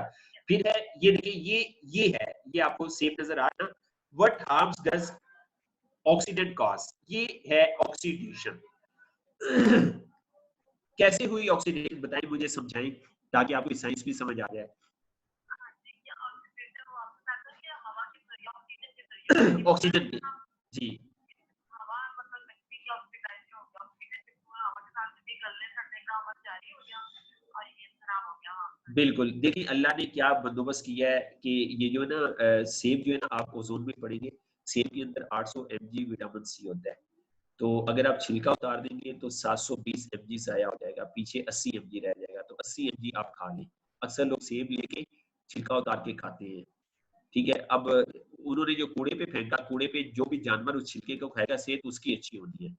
फिर है ये देखिए, ये है, ये आपको सेम नजर आ रहा है ना, what harms does oxidant cause, ये है ऑक्सीडेशन। कैसे हुई ऑक्सीडेशन बताएं मुझे, समझाएं ताकि आपको साइंस भी समझ आ जाए। ऑक्सीजन की जी बिल्कुल, देखिए अल्लाह ने क्या बंदोबस्त किया है कि ये जो है ना सेब जो है ना आप ओजोन में पड़ेंगे, सेब के अंदर 800 mg विटामिन सी होता है, तो अगर आप छिलका उतार देंगे तो 720 mg जाया हो जाएगा, पीछे 80 mg रह जाएगा, तो 80 mg आप खा लें। अक्सर लोग सेब लेके छिलका उतार के खाते हैं, ठीक है। अब उन्होंने जो कूड़े पे फेंका, कूड़े पे जो भी जानवर उस छिलके को खाएगा सेहत उसकी अच्छी होनी है,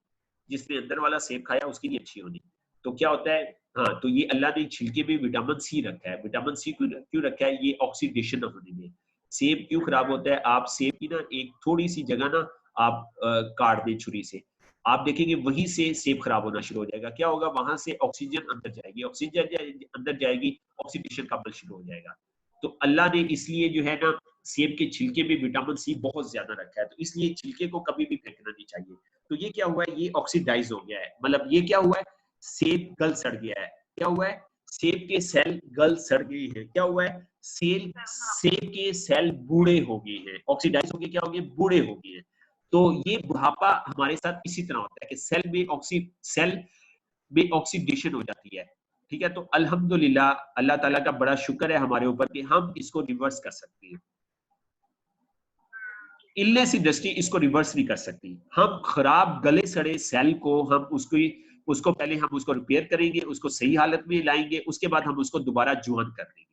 जिसने अंदर वाला सेब खाया उसकी नहीं अच्छी होनी। तो क्या होता है, हाँ, तो ये अल्लाह ने छिलके में विटामिन सी रखा है। विटामिन सी क्यों रखा है, ये ऑक्सीडेशन न होने में। सेब क्यों खराब होता है, आप सेब की ना एक थोड़ी सी जगह ना आप काट दें छुरी से, आप देखेंगे वहीं से सेब खराब होना शुरू हो जाएगा। क्या होगा, वहां से ऑक्सीजन अंदर जाएगी, ऑक्सीजन अंदर जाएगी, ऑक्सीडेशन का अमल शुरू हो जाएगा। तो अल्लाह ने इसलिए जो है ना सेब के छिलके में विटामिन सी बहुत ज्यादा रखा है, तो इसलिए छिलके को कभी भी फेंकना नहीं चाहिए। तो ये क्या हुआ है, ये ऑक्सीडाइज हो गया है, मतलब ये क्या हुआ है, सेब गल सड़ गया है। क्या हुआ है, सेब के सेल गल सड़ गए हैं। क्या हुआ है, सेब के सेल बूढ़े हो गए हैं, ऑक्सीडाइज हो गए, क्या हो गए, बूढ़े हो गए हैं। तो ये बुढ़ापा हमारे साथ इसी तरह होता है कि सेल में ऑक्सीडेशन हो जाती है, ठीक है। तो अल्हम्दुलिल्लाह अल्लाह ताला का बड़ा शुक्र है हमारे ऊपर कि हम इसको रिवर्स कर सकते हैं। इलनेस इंडस्ट्री इसको रिवर्स नहीं कर सकती। हम खराब गले सड़े सेल को हम उसको पहले हम उसको रिपेयर करेंगे, उसको सही हालत में लाएंगे, उसके बाद हम उसको दोबारा जुआन कर देंगे,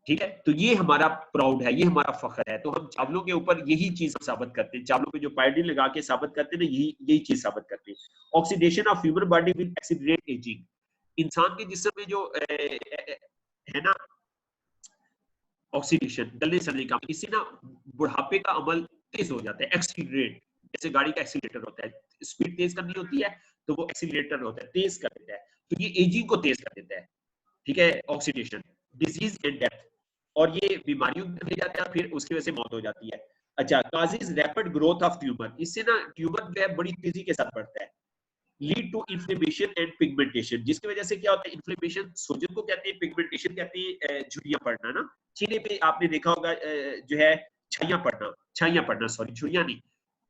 ठीक है। तो ये हमारा प्राउड है, ये हमारा फख्र है। तो हम चावलों के ऊपर यही चीज साबित करते हैं, चावलों पे जो पायोडीन लगा के साबित करते हैं ना, यही चीज साबित करते हैं। Oxidation of human body will accelerate ageing, इंसान के जिस्म में जो है ना ऑक्सीडेशन, गलने सड़ने का, इससे ना बुढ़ापे का अमल तेज हो जाता है, एक्सीलरेट, जैसे गाड़ी का एक्सीलरेटर होता है, स्पीड तेज करनी होती है तो वो एक्सीलरेटर होता है, तेज कर देता है, तो ये एजिंग को तेज कर देता है, ठीक है। ऑक्सीडेशन, डिजीज एंड डेथ, और ये बीमारियों में ले जाता है, फिर उसकी वजह से मौत हो जाती है। अच्छा, causes rapid growth of tumour, इससे ना ट्यूमर जो है बड़ी तेजी के साथ बढ़ता है। Lead to inflammation and pigmentation, जिसकी वजह से क्या होता है, इन्फ्लेमेशन सोजन को कहते हैं, पिगमेंटेशन कहते हैं झुर्रियां पड़ना ना, चेहरे पे आपने देखा होगा जो है छाइयां पड़ना, सॉरी झुर्रियां नहीं,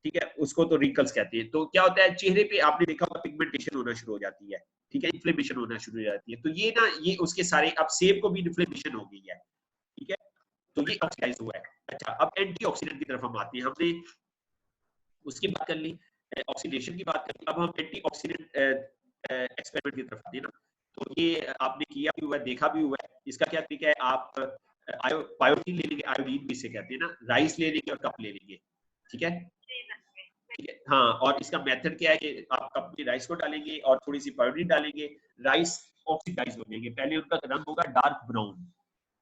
ठीक है, उसको तो रिंकल्स कहते हैं। तो क्या होता है, चेहरे पे आपने देखा होगा पिगमेंटेशन होना शुरू हो जाती है, ठीक है, इन्फ्लेमेशन होना शुरू हो जाती है। तो ये ना ये उसके सारे, अब सेब को भी इन्फ्लेमेशन हो गई है, ठीक है, तो ये ऑक्सीडाइज हुआ है। अच्छा, अब एंटीऑक्सीडेंट की तरफ हम आते हैं, हमने उसकी बात कर ली, ऑक्सीडेशन की बात कर ली, अब हम एंटीऑक्सीडेंट एक्सपेरिमेंट की तरफ आते हैं ना। तो ये आपने किया भी हुआ है, देखा भी हुआ है। इसका क्या तरीका है, आप पायोडीन ले लेंगे, आयोडीन भी इसे कहते हैं ना, राइस ले लेंगे और कप ले लेंगे, ठीक है, ठीक है, हाँ। और इसका मेथड क्या है कि आप कप में राइस को डालेंगे और थोड़ी सी पायोडीन डालेंगे, राइस ऑक्सीडाइज हो जाएंगे, पहले उनका रंग होगा डार्क ब्राउन,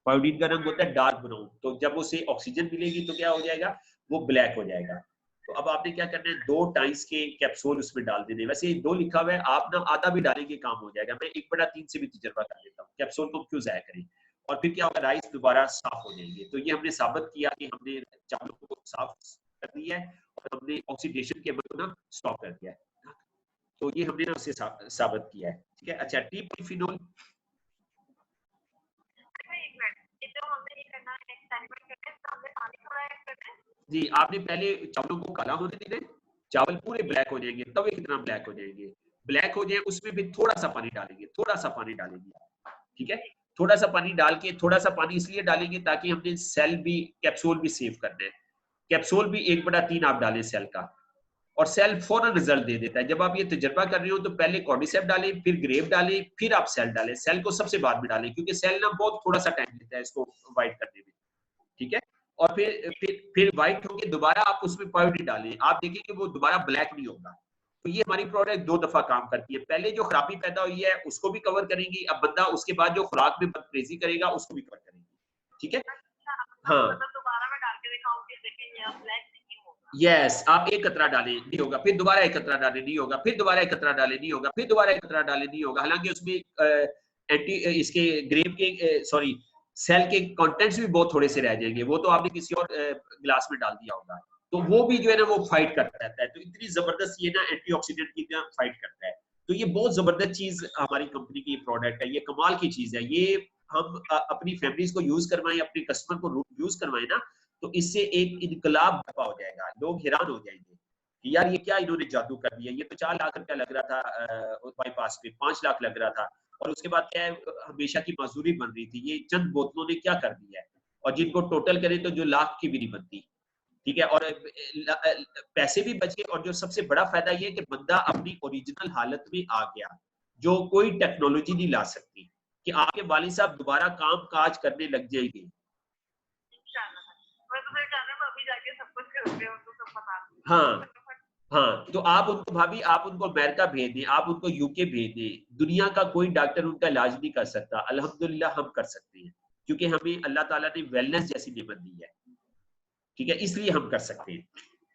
पायोडीन का रंग होता है डार्क ब्राउन, तो जब उसे ऑक्सीजन मिलेगी तो क्या हो जाएगा, वो ब्लैक हो जाएगा। तो अब आपने क्या करना है, 2 टाइम्स के कैप्सूल उसमें डाल देने, वैसे 2 लिखा हुआ है, आप ना आधा भी डालेंगे काम हो जाएगा, मैं 1/3 से भी तजर्बा कर लेता हूँ, कैप्सूल को क्यों जाया करें। और फिर क्या होगा, राइस दोबारा साफ हो जाएंगे। तो ये हमने साबित किया कि हमने चावलों को साफ कर दिया है और हमने ऑक्सीडेशन के अमल को ना स्टॉप कर दिया है। तो ये हमने ना उससे साबित किया है, ठीक है। अच्छा, टी पॉलीफिनोल, जी आपने पहले चावलों को काला होने देना है, चावल पूरे ब्लैक हो जाएंगे, तवे कितना ब्लैक हो जाएंगे, ब्लैक हो जाए उसमें भी थोड़ा सा पानी डालेंगे, थोड़ा सा पानी डालेंगे, ठीक है। थोड़ा सा पानी डाल के, थोड़ा सा पानी इसलिए डालेंगे ताकि हमने सेल भी, कैप्सूल भी सेव करना है। कैप्सूल भी 1/3 आप डालें सेल का, और सेल फौरन रिजल्ट दे देता है। जब आप ये तजर्बा कर रहे हो तो पहले कॉर्डिसेप डालें, फिर ग्रेप डालें, फिर आप सेल डालें। सेल को सबसे बाद में डालें क्योंकि सेल ना बहुत थोड़ा सा टाइम लेता है इसको वाइट करने में, ठीक है। और फिर व्हाइट होके दोबारा आप उसमें पाउडर डालें, आप देखेंगे वो दोबारा ब्लैक नहीं होगा। तो ये हमारी प्रोडक्ट 2 दफा काम करती है। पहले जो खराबी पैदा हुई है उसको भी कवर करेंगी, अब बंदा उसके बाद जो खुराक में बदतमीजी करेगा उसको भी कवर करेंगी, ठीक है। हाँ, यस, आप एक कतरा डालें नहीं होगा, फिर दोबारा एक कतरा डालें नहीं होगा, फिर दोबारा एक कतरा डालें नहीं होगा, फिर दोबारा एक कतरा डालें नहीं होगा। हालांकि उसमें एंटी इसके ग्रेप के सॉरी सेल के कंटेंट्स भी बहुत थोड़े से रह जाएंगे, वो तो आपने किसी और गिलास में डाल दिया होगा, तो वो भी जो है ना वो फाइट करता रहता है। तो इतनी जबरदस्त ये ना एंटीऑक्सीडेंट की तरह फाइट करता है। तो ये बहुत जबरदस्त चीज हमारी कंपनी की प्रोडक्ट है, ये कमाल की चीज है। ये हम अपनी फैमिलीज को यूज करवाएं, अपने कस्टमर को यूज करवाएं ना, तो इससे एक इनकलाब बर्पा हो जाएगा। लोग हैरान हो जाएंगे कि यार ये क्या इन्होंने जादू कर दिया, ये तो 4 लाख रुपया लग रहा था बाईपास पे, 5 लाख लग रहा था, और उसके बाद क्या है हमेशा की मजदूरी बन रही थी, ये चंद बोतलों ने क्या कर दिया है। और जिनको टोटल करें तो जो लाख की भी नहीं बनती, ठीक है। और पैसे भी बचे, और जो सबसे बड़ा फायदा ये है कि बंदा अपनी ओरिजिनल हालत में आ गया, जो कोई टेक्नोलॉजी नहीं ला सकती, कि आपके वालिद साहब दोबारा काम काज करने लग जाएंगे। हाँ हाँ, तो आप उनको भाभी, आप उनको अमेरिका भेज दें, आप उनको यूके भेज दें, दुनिया का कोई डॉक्टर उनका इलाज नहीं कर सकता, अल्हम्दुलिल्लाह हम कर सकते हैं, क्योंकि हमें अल्लाह ताला ने वेलनेस जैसी नेमत दी है, ठीक है, इसलिए हम कर सकते हैं,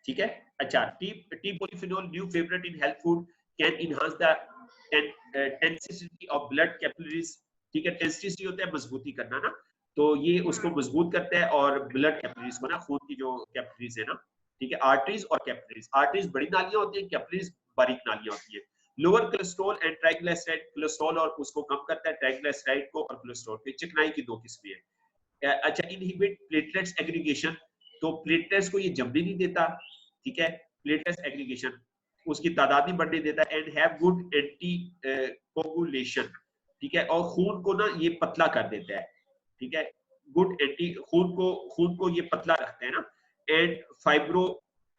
ठीक है। अच्छा, tea polyphenol new favourite in health food, can enhance the tensity of blood capillaries, ठीक है। टेंसिटी होता है मजबूती करना ना, तो ये उसको मजबूत करता है, और ब्लड कैपिलरीज को ना, खून की जो कैपिलरीज है ना, ठीक है। आर्टरीज और कैपिलरीज, आर्टरीज बड़ी नालियां होती हैं, कैपिलरीज बारीक नालियां होती हैं। Lower cholesterol and triglyceride, cholesterol और उसको कम करता है, ट्राइग्लिसराइड को और कोलेस्ट्रॉल को। चिकनाई की 2 किस्में हैं। अच्छा, इनहिबिट प्लेटलेट्स एग्रीगेशन, तो प्लेटलेट्स को ये जमने नहीं देता, ठीक है, प्लेटलेट्स एग्रीगेशन उसकी तादाद नहीं बढ़ने देता। And have good anti coagulation, ठीक है, और खून को ना ये पतला कर देता है, ठीक है। गुड एंटी, खून को ये पतला रखता है ना। एंड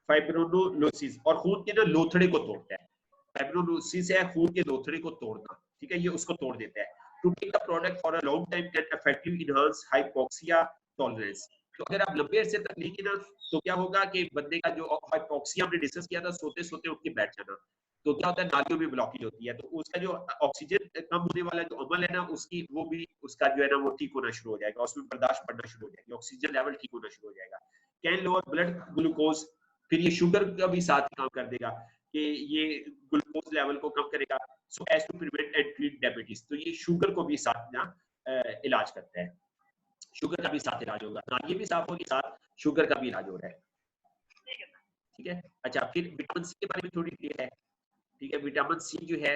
फाइब्रोनोलोसिस, और खून के ना लोथड़े को तोड़ता है। फाइब्रोनोलोसिस है खून के लोथड़े को तोड़ना, ठीक है, ये उसको तोड़ देता है। To take the product for a long time can effective enhance hypoxia tolerance, तो अगर आप लंबे अरसे तक लेंगे ना, तो क्या होगा कि बंदे का जो हाइपोक्सिया हमने डिस्कस किया था, सोते सोते उठ के बैठ जाना, तो क्या होता है नालियों में ब्लॉकेज होती है, तो उसका जो ऑक्सीजन कम होने वाला जो अमल है ना, उसकी वो भी उसका जो है ना वो ठीक होना शुरू हो जाएगा, उसमें बर्दाश्त पड़ना शुरू हो जाएगी, ऑक्सीजन लेवल ठीक होना शुरू हो जाएगा। कैन लोअर ब्लड ग्लूकोज, फिर ये शुगर का भी साथ काम कर देगा कि ये ग्लूकोज लेवल को कम करेगा। So as to prevent and treat diabetes, तो ये शुगर को भी साथ ना इलाज करता है, शुगर का भी साथ इलाज होगा, नालियां भी साफ होगी, साथ शुगर का भी इलाज हो रहा है, ठीक है। अच्छा, फिर विटामिन सी के बारे में थोड़ी क्लियर है, ठीक है। विटामिन सी जो है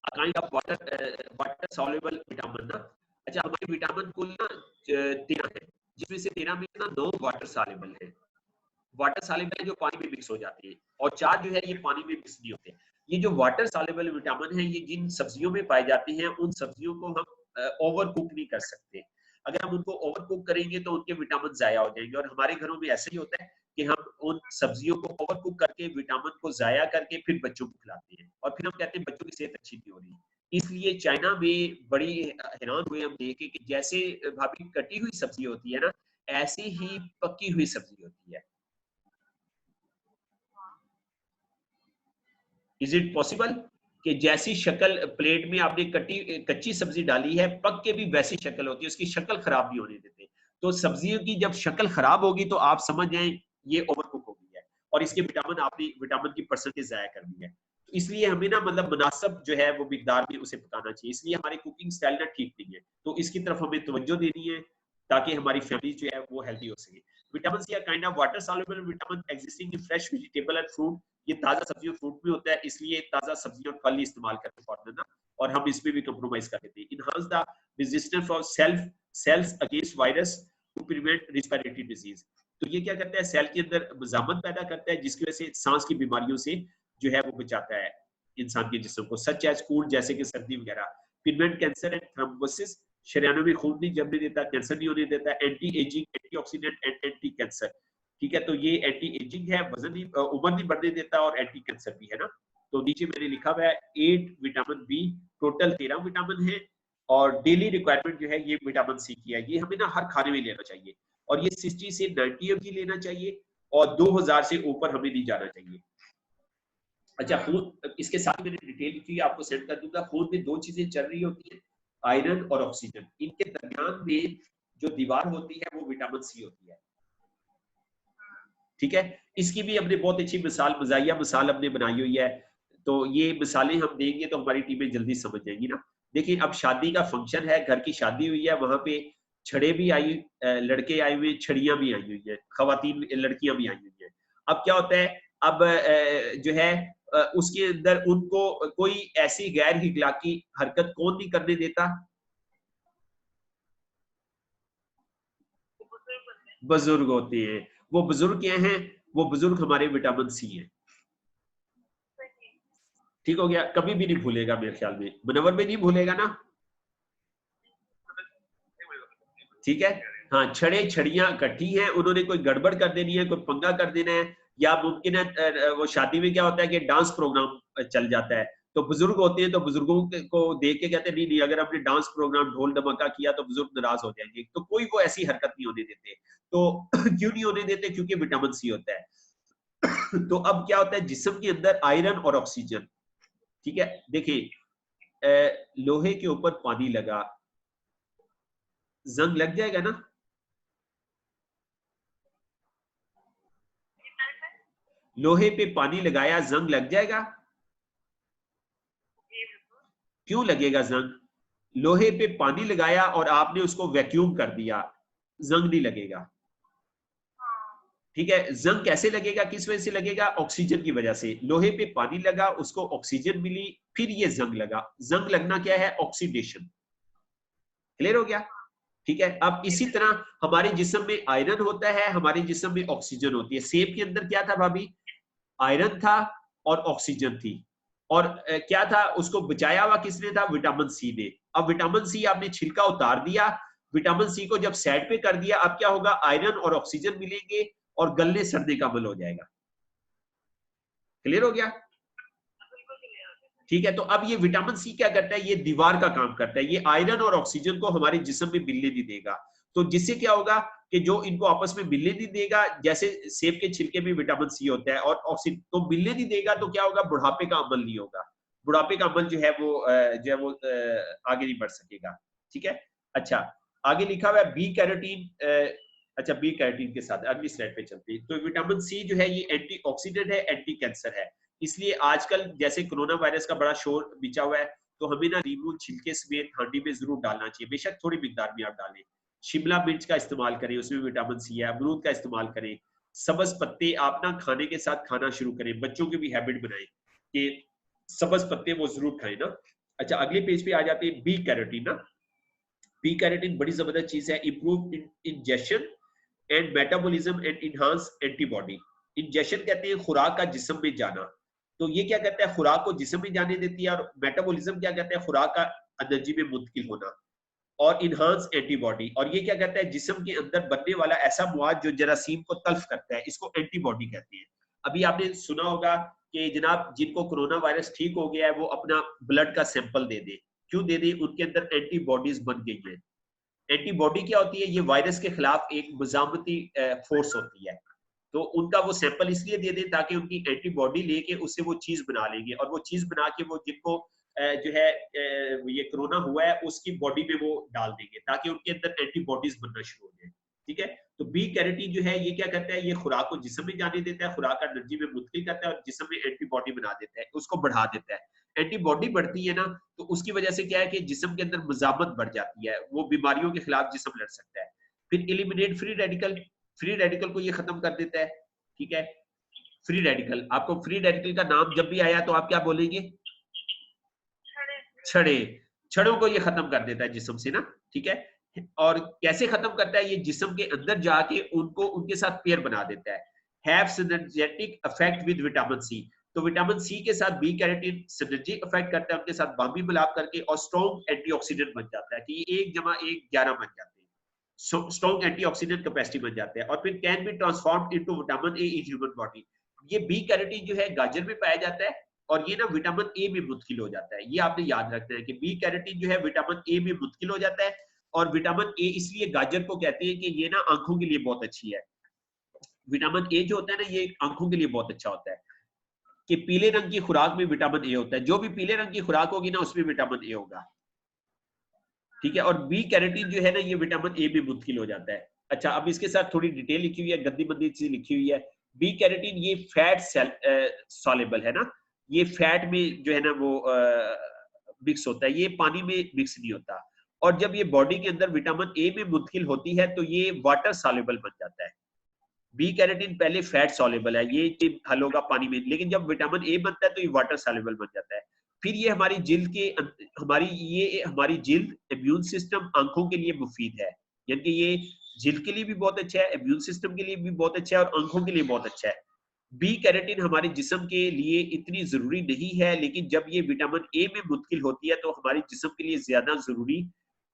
kind of water soluble vitamin ना। अच्छा, हमारे विटामिन कुल ना 13 है, जिसमें से 13 में ना 9 वाटर सॉल्युबल है, वाटर सॉल्युबल जो पानी में मिक्स हो जाती है, और 4 जो है ये पानी में मिक्स नहीं होते। ये जो वाटर सॉल्युबल विटामिन है, ये जिन सब्जियों में पाए जाते हैं, उन सब्जियों को हम ओवर कुक नहीं कर सकते। अगर हम उनको ओवर कुक करेंगे तो उनके विटामिन जाया हो जाएंगे, और हमारे घरों में ऐसे ही होता है कि हम उन सब्जियों को ओवर कुक करके विटामिन को जाया करके फिर बच्चों को खिलाते हैं, और फिर हम कहते हैं बच्चों की सेहत अच्छी नहीं हो रही। इसलिए चाइना में बड़ी हैरान हुए हम देखे कि जैसे भाभी कटी हुई सब्जी होती है ना, ऐसे ही पकी हुई सब्जी होती है। इज इट पॉसिबल कि जैसी शक्ल प्लेट में आपने कच्ची सब्जी डाली है, पक के भी वैसी शक्ल होती है, उसकी शक्ल खराब नहीं होने देते। तो सब्जियों की जब शक्ल खराब होगी तो आप समझ जाएं ये ओवरकुक हो गई है, और इसके विटामिन की परसेंटेज जाया कर दी है। तो इसलिए हमें ना मतलब मुनासिब जो है वो मिकदार में उसे पकाना चाहिए, इसलिए हमारी कुकिंग स्टाइल ना ठीक नहीं है, तो इसकी तरफ हमें तवज्जो देनी है ताकि हमारी फैमिली जो है वो हेल्दी हो सके। Vitamin C kind of water soluble vitamin existing in fresh vegetable and fruit, ये ताजा सब्जी और फ्रूट में होता है, इसलिए ताजा सब्जी और फल ही इस्तेमाल करते फॉरनर ना, और हम इसमें भी कंप्रोमाइज कर देते हैं। Enhance the resistance for cells against virus to prevent respiratory disease. तो ये क्या करता है, सेल के अंदर मज़ामत पैदा करता है जिसकी वजह से सांस की बीमारियों से जो है वो बचाता है इंसान के जिस्म को, सच एज कोल्ड जैसे कि सर्दी वगैरह। प्रिवेंट कैंसर एंड थ्रोम्बोसिस, शरीरों में खून नहीं जमने देता, कैंसर नहीं होने देता, anti ageing, antioxidant and anti cancer. ठीक है, तो ये एंटी एजिंग है, वजन नहीं उम्र नहीं बढ़ने देता, और एंटी कैंसर भी है ना। तो नीचे मैंने लिखा हुआ है 8 विटामिन बी, टोटल 13 विटामिन है, और डेली रिक्वायरमेंट जो है ये विटामिन सी की है। ये हमें ना हर खाने में लेना चाहिए, और ये 60 से 90 mg लेना चाहिए, और 2000 से ऊपर हमें नहीं जाना चाहिए। अच्छा, खून, इसके साथ मैंने डिटेल लिखी आपको सेंड कर दूंगा। खून में 2 चीजें चल रही होती है, आयरन और ऑक्सीजन। इनके दरमियान में जो दीवार होती है वो विटामिन सी होती है। ठीक है, इसकी भी हमने बहुत अच्छी मिसाल, मजाहिया मिसाल हमने बनाई हुई है। तो ये मिसालें हम देंगे तो हमारी टीमें जल्दी समझ जाएंगी ना। देखिए, अब शादी का फंक्शन है, घर की शादी हुई है, वहां पे छड़े भी आई, लड़के आए हुए, छड़ियां भी आई हुई है, खवातीन लड़कियां भी आई हुई है। अब क्या होता है, अब जो है उसके अंदर उनको कोई ऐसी गैर इखलाकी हरकत कौन नहीं करने देता? बुजुर्ग होते हैं। वो बुजुर्ग क्या हैं? वो बुजुर्ग हमारे विटामिन सी हैं। ठीक हो गया, कभी भी नहीं भूलेगा मेरे ख्याल में, मुनव्वर में नहीं भूलेगा ना। ठीक है, हाँ, छड़े छड़ियां इकट्ठी हैं, उन्होंने कोई गड़बड़ कर देनी है, कोई पंगा कर देना है, या मुमकिन है वो शादी में क्या होता है कि डांस प्रोग्राम चल जाता है, तो बुजुर्ग होते हैं, तो बुजुर्गों को देख के कहते हैं नहीं नहीं, अगर आपने डांस प्रोग्राम ढोल धमाका किया तो बुजुर्ग नाराज हो जाएंगे। तो कोई वो ऐसी हरकत नहीं होने देते। तो क्यों नहीं होने देते? क्योंकि विटामिन सी होता है। तो अब क्या होता है, जिस्म के अंदर आयरन और ऑक्सीजन। ठीक है, देखिए, लोहे के ऊपर पानी लगा, जंग लग जाएगा ना? लोहे पे पानी लगाया, जंग लग जाएगा? क्यों लगेगा जंग? लोहे पे पानी लगाया और आपने उसको वैक्यूम कर दिया, जंग नहीं लगेगा। ठीक है, जंग कैसे लगेगा, किस वजह से लगेगा? ऑक्सीजन की वजह से। लोहे पे पानी लगा, उसको ऑक्सीजन मिली, फिर ये जंग लगा। जंग लगना क्या है? ऑक्सीडेशन। क्लियर हो गया? ठीक है, अब इसी तरह हमारे जिस्म में आयरन होता है, हमारे जिस्म में ऑक्सीजन होती है। सेब के अंदर क्या था भाभी? आयरन था और ऑक्सीजन थी, और क्या था, उसको बचाया हुआ किसने था? विटामिन सी ने। अब विटामिन सी आपने छिलका उतार दिया, विटामिन सी को जब साइड पे कर दिया, अब क्या होगा? आयरन और ऑक्सीजन मिलेंगे और गलने सड़ने का अमल हो जाएगा। क्लियर हो गया? ठीक है, तो अब ये विटामिन सी क्या करता है? ये दीवार का काम करता है, ये आयरन और ऑक्सीजन को हमारे जिस्म में मिलने नहीं देगा। तो जिससे क्या होगा कि जो इनको आपस में मिलने नहीं देगा, जैसे सेब के छिलके में विटामिन सी होता है और ऑक्सीजन तो मिलने नहीं देगा, तो क्या होगा? बुढ़ापे का अमल नहीं होगा। बुढ़ापे का अमल जो है वो आगे नहीं बढ़ सकेगा। ठीक है, अच्छा, आगे लिखा हुआ है बी कैरोटीन। अच्छा, बी कैरोटीन के साथ अगली स्लाइड पे चलते हैं। तो विटामिन सी जो है ये एंटीऑक्सीडेंट है, एंटी कैंसर है। इसलिए आजकल जैसे कोरोना वायरस का बड़ा शोर बिछा हुआ है, तो हमें ना नींबू छिलके समेत हांडी में जरूर डालना चाहिए, बेशक थोड़ी मिकदार में आप डालें। शिमला मिर्च का इस्तेमाल करें, उसमें विटामिन सी है। अमरूद का इस्तेमाल करें। सब्ज पत्ते आप ना खाने के साथ खाना शुरू करें, बच्चों की भी हैबिट बनाएं कि सब्ज पत्ते वो जरूर खाएं ना। अच्छा, अगले पेज पे आ जाते हैं, बी कैरोटीन ना। बी कैरोटीन बड़ी जबरदस्त चीज है। Improve injection and metabolism and enhance antibody. Injection कहते हैं खुराक का जिस्म में जाना, तो ये क्या कहता है? खुराक को जिस्म में जाने देती है। और मेटाबॉलिज्म क्या कहता है? खुराक का एनर्जी में मुंतकिल होना। और इनहांस एंटीबॉडी, और ये क्या कहता है? जिस्म के अंदर बनने वाला ऐसा मवाद जो जरासीम को तल्फ करता है, इसको एंटीबॉडी कहते हैं। अभी आपने सुना होगा कि जनाब जिनको कोरोना वायरस ठीक हो गया है वो अपना ब्लड का सैंपल दे दे। क्यों दे दे? उनके अंदर एंटीबॉडीज बन गई है। एंटीबॉडी क्या होती है? ये वायरस के खिलाफ एक मुजामती फोर्स होती है। तो उनका वो सैंपल इसलिए दे दें ताकि उनकी एंटीबॉडी लेके उससे वो चीज बना लेंगे, और वो चीज बना के वो जिनको जो है ये कोरोना हुआ है उसकी बॉडी में वो डाल देंगे ताकि उनके अंदर एंटीबॉडीज बनना शुरू हो जाए। ठीक है, तो बी कैरोटीन जो है ये क्या करता है? ये खुराक को जिस्म में जाने देता है, खुराक का एनर्जी में मुंतकिल करता है और जिस्म में एंटीबॉडी बना देता है, उसको बढ़ा देता है। एंटीबॉडी बढ़ती है ना, तो उसकी वजह से क्या है कि जिस्म के अंदर मुजामत बढ़ जाती है, वो बीमारियों के खिलाफ जिस्म लड़ सकता है। फिर eliminate free radical, free radical को ये खत्म कर देता है। ठीक है, फ्री रेडिकल, आपको फ्री रेडिकल का नाम जब भी आया तो आप क्या बोलेंगे? छड़े। छड़ों को ये खत्म कर देता है जिस्म से ना, ठीक है। और कैसे खत्म करता है? ये जिस्म के अंदर जाके उनको उनके साथ पेयर बना देता है। Have synergetic effect with vitamin C, तो विटामिन सी के साथ बी कैरोटीन सिनर्जी इफेक्ट करता है, उनके साथ बामी मिलाप करके, और स्ट्रॉन्ग एंटीऑक्सीडेंट बन जाता है कि 1 जमा 1 11 बन जाते हैं, स्ट्रॉन्ग एंटीऑक्सीडेंट कैपेसिटी बन जाता है। और फिर can be transformed into vitamin A in human body. ये बी कैरोटीन जो है गाजर में पाया जाता है, और ये ना विटामिन ए में मुदखिल हो जाता है। ये आपने याद रखना है कि बी कैरोटीन जो है विटामिन ए में मुदखिल हो जाता है, और विटामिन ए इसलिए गाजर को कहते हैं कि ये ना आंखों के लिए बहुत अच्छी है। विटामिन ए जो होता है ना, ये आंखों के लिए बहुत अच्छा होता है, कि पीले रंग की खुराक में विटामिन ए होता है, जो भी पीले रंग की खुराक होगी ना उसमें विटामिन ए होगा, ठीक है। और बी कैरोटीन जो है ना, ये विटामिन ए में मुदखिल हो जाता है। अच्छा, अब इसके साथ थोड़ी डिटेल लिखी हुई है, गंदी मंदी चीज लिखी हुई है। बी कैरोटीन ये फैट सॉल्युबल है ना, ये फैट में जो है ना वो मिक्स होता है, ये पानी में मिक्स नहीं होता। और जब ये बॉडी के अंदर विटामिन ए में मुदखिल होती है तो ये वाटर सॉल्युबल बन जाता है। बी कैरोटीन पहले फैट सॉल्युबल है, ये हल होगा पानी में, लेकिन जब विटामिन ए बनता है तो ये वाटर सॉल्युबल बन जाता है। फिर ये हमारी जिल्द के हमारी जिल्द, इम्यून सिस्टम, आंखों के लिए मुफीद है, यानी कि ये जिल्द के लिए भी बहुत अच्छा है, इम्यून सिस्टम के लिए भी बहुत अच्छा है, और आंखों के लिए बहुत अच्छा है। बी कैरोटीन हमारे जिस्म के लिए इतनी जरूरी नहीं है, लेकिन जब ये विटामिन ए में मुदखिल होती है तो हमारे जिस्म के लिए ज्यादा जरूरी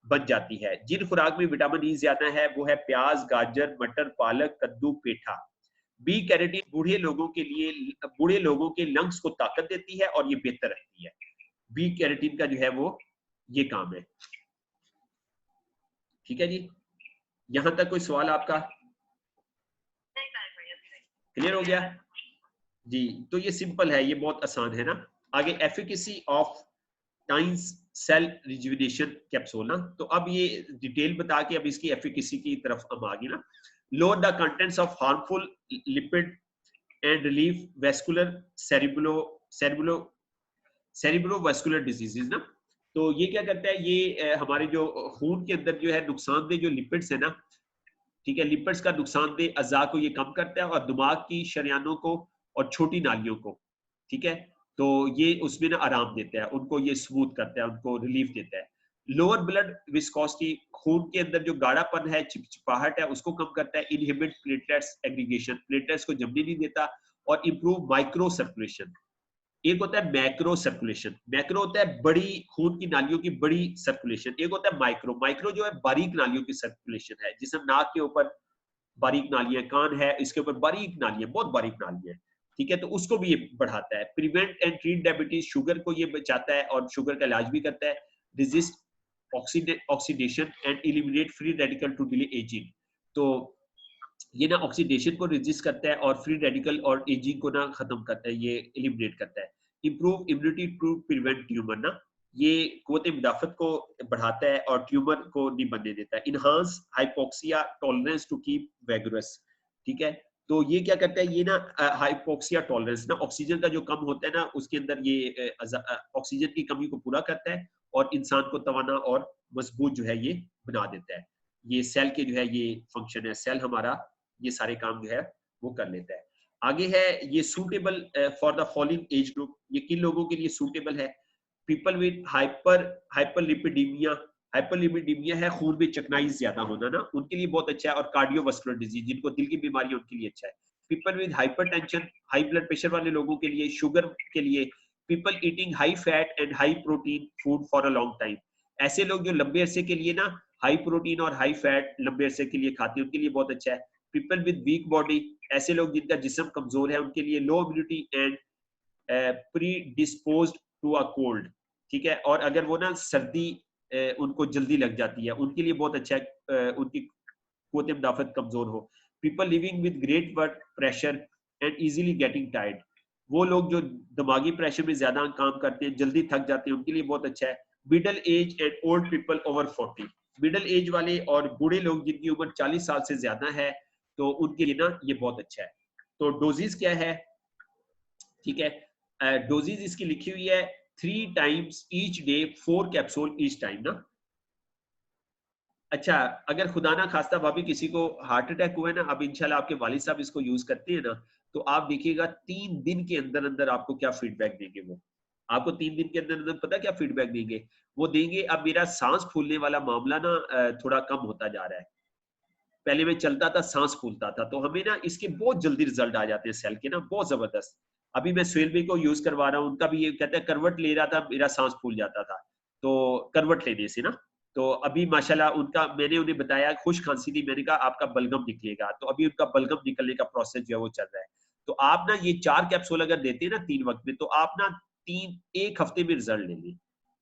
बन जाती है। जिन खुराक में विटामिन ई ज्यादा है वो है प्याज, गाजर, मटर, पालक, कद्दू, पेठा। बी कैरोटीन बूढ़े लोगों के लंग्स को ताकत देती है और ये बेहतर रखती है। बी कैरोटीन का जो है वो ये काम है, ठीक है जी। यहां तक कोई सवाल आपका क्लियर हो गया जी? तो ये सिंपल है, ये बहुत आसान है ना। आगे efficacy of times cell rejuvenation capsule ना, तो अब ये डिटेल बता के अब इसकी एफिकेसी की तरफ हम आ गए ना। Lower the contents of harmful lipid and relief vascular cerebrovascular diseases ना। तो ये क्या करता है, ये हमारे जो खून के अंदर जो है नुकसानदेह जो लिपिड्स है ना, ठीक है, लिपिड्स का नुकसानदेह अज़ा को ये कम करता है, और दिमाग की शरियानों को और छोटी नालियों को, ठीक है, तो ये उसमें ना आराम देता है, उनको ये स्मूथ करता है, उनको रिलीफ देता है। लोअर ब्लड विस्कोसिटी, खून के अंदर जो गाढ़ापन है, चिपचिपाहट है, उसको कम करता है। इनहिबिट प्लेटलेट्स एग्रीगेशन, प्लेटलेट्स को जमने नहीं देता। और इंप्रूव माइक्रो सर्कुलेशन। एक होता है मैक्रो सर्कुलेशन, मैक्रो होता है बड़ी खून की नालियों की बड़ी सर्कुलेशन, एक होता है माइक्रो, माइक्रो जो है बारीक नालियों की सर्कुलेशन है, जिसमें नाक के ऊपर बारीक नालियां, कान है इसके ऊपर बारीक नालियां, बहुत बारीक नालियां, ठीक है, तो उसको भी ये बढ़ाता है। Prevent and treat diabetes, sugar को ये बचाता है और शुगर का इलाज भी करता है। Resist oxidation and eliminate free radical to delay ageing, तो ये ना ऑक्सीडेशन को रेजिस्ट करता है और फ्री रेडिकल और एजिंग को ना खत्म करता है, ये एलिमिनेट करता है। Improve immunity to prevent tumour ना, ये कुव्वत मुदाफत को बढ़ाता है और ट्यूमर को नहीं बनने देता है। Enhance hypoxia tolerance to keep vigorous, ठीक है, तो ये क्या करता है, ये ना हाइपोक्सिया टॉलरेंस ना, ऑक्सीजन का जो कम होता है ना उसके अंदर ये ऑक्सीजन की कमी को पूरा करता है और इंसान को तवाना और मजबूत जो है ये बना देता है। ये सेल के जो है ये फंक्शन है, सेल हमारा ये सारे काम जो है वो कर लेता है। आगे है ये suitable for the following age group, ये किन लोगों के लिए सूटेबल है? पीपल विद हाइपरलिपिडीमिया, हाइपरलिपिडीमिया है खून में चिकनाई ज्यादा होना ना, उनके लिए बहुत अच्छा है। और कार्डियोवास्कुलर डिजीज, जिनको दिल की बीमारी है उनके लिए अच्छा है। People with hypertension, high blood pressure वाले लोगों के लिए, शुगर के लिए। People eating high fat and high protein food for a long time, ऐसे लोग जो लंबे अरसे के लिए ना हाई प्रोटीन और हाई फैट लंबे अरसे के लिए खाते हैं, उनके लिए बहुत अच्छा है। पीपल विद वीक बॉडी, ऐसे लोग जिनका जिस्म कमजोर है उनके लिए। Low immunity and predisposed to a cold, ठीक है, और अगर वो ना सर्दी उनको जल्दी लग जाती है, उनके लिए बहुत अच्छा है, उनकी कुव्वत मुदाफत कमजोर हो। People living with great blood pressure and easily getting tired, वो लोग जो दिमागी प्रेशर में ज्यादा काम करते हैं, जल्दी थक जाते हैं, उनके लिए बहुत अच्छा है। Middle age and old people over 40, middle age वाले और बूढ़े लोग जिनकी उम्र 40 साल से ज्यादा है, तो उनके लिए ना ये बहुत अच्छा है। तो डोजेज क्या है, ठीक है, डोजेज इसकी लिखी हुई है 3 times each day, 4 capsule each time ना। अच्छा, अगर खुदा ना खास्ता भाभी किसी को हार्ट अटैक हुआ है ना, अब इंशाल्लाह आपके वालिद साहब इसको यूज करते हैं ना, तो आप देखिएगा 3 दिन के अंदर अंदर आपको क्या फीडबैक देंगे वो। आपको 3 दिन के अंदर अंदर पता क्या फीडबैक देंगे? वो देंगे अब मेरा सांस फूलने वाला मामला ना थोड़ा कम होता जा रहा है। पहले मैं चलता था, सांस फूलता था, तो हमें ना इसके बहुत जल्दी रिजल्ट आ जाते हैं सेल के ना, बहुत जबरदस्त। अभी मैं सुहेल भाई को यूज करवा रहा हूँ, उनका भी ये कहता है करवट ले रहा था, मेरा सांस फूल जाता था, तो करवट लेने से ना, तो अभी माशाल्लाह उनका, मैंने उन्हें बताया खुश खांसी थी, मैंने कहा आपका बलगम निकलेगा, तो अभी उनका बलगम निकलने का प्रोसेस जो है वो चल रहा है। तो आप ना ये 4 कैप्सूल अगर देते हैं ना 3 वक्त में, तो आप ना 1 हफ्ते में रिजल्ट ले लें।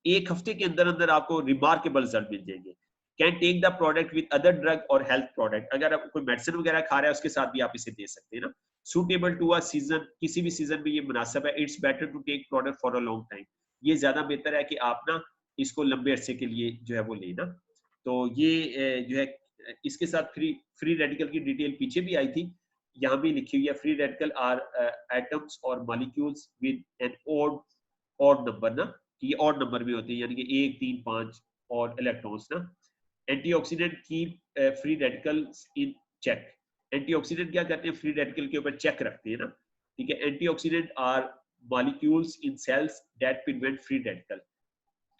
1 हफ्ते के अंदर अंदर आपको रिमार्केबल रिजल्ट मिल जाएंगे। Can take the product with other drug or health product, अगर आप कोई मेडिसिन वगैरह खा रहा है उसके साथ भी आप इसे दे सकते हैं ना। सुटेबल टू अ सीजन, किसी भी सीजन में ये मुनासिब है। It's better to take product for a long time, ये ज्यादा बेहतर है कि आप ना इसको लंबे अरसे के लिए जो है वो लेना। तो ये जो है इसके साथ फ्री रेडिकल की डिटेल पीछे भी आई थी, यहाँ भी लिखी हुई है। Free radical are atoms or molecules with an odd number ना, ये ऑड नंबर में होते हैं, यानी कि 1 3 5 और इलेक्ट्रॉन्स ना। एंटीऑक्सीडेंट कीप फ्री रेडिकल्स इन चेक, एंटीऑक्सीडेंट क्या करते हैं, फ्री रेडिकल के ऊपर चेक रखते हैं ना, ठीक है। Antioxidant are molecules in cells that prevent free radical,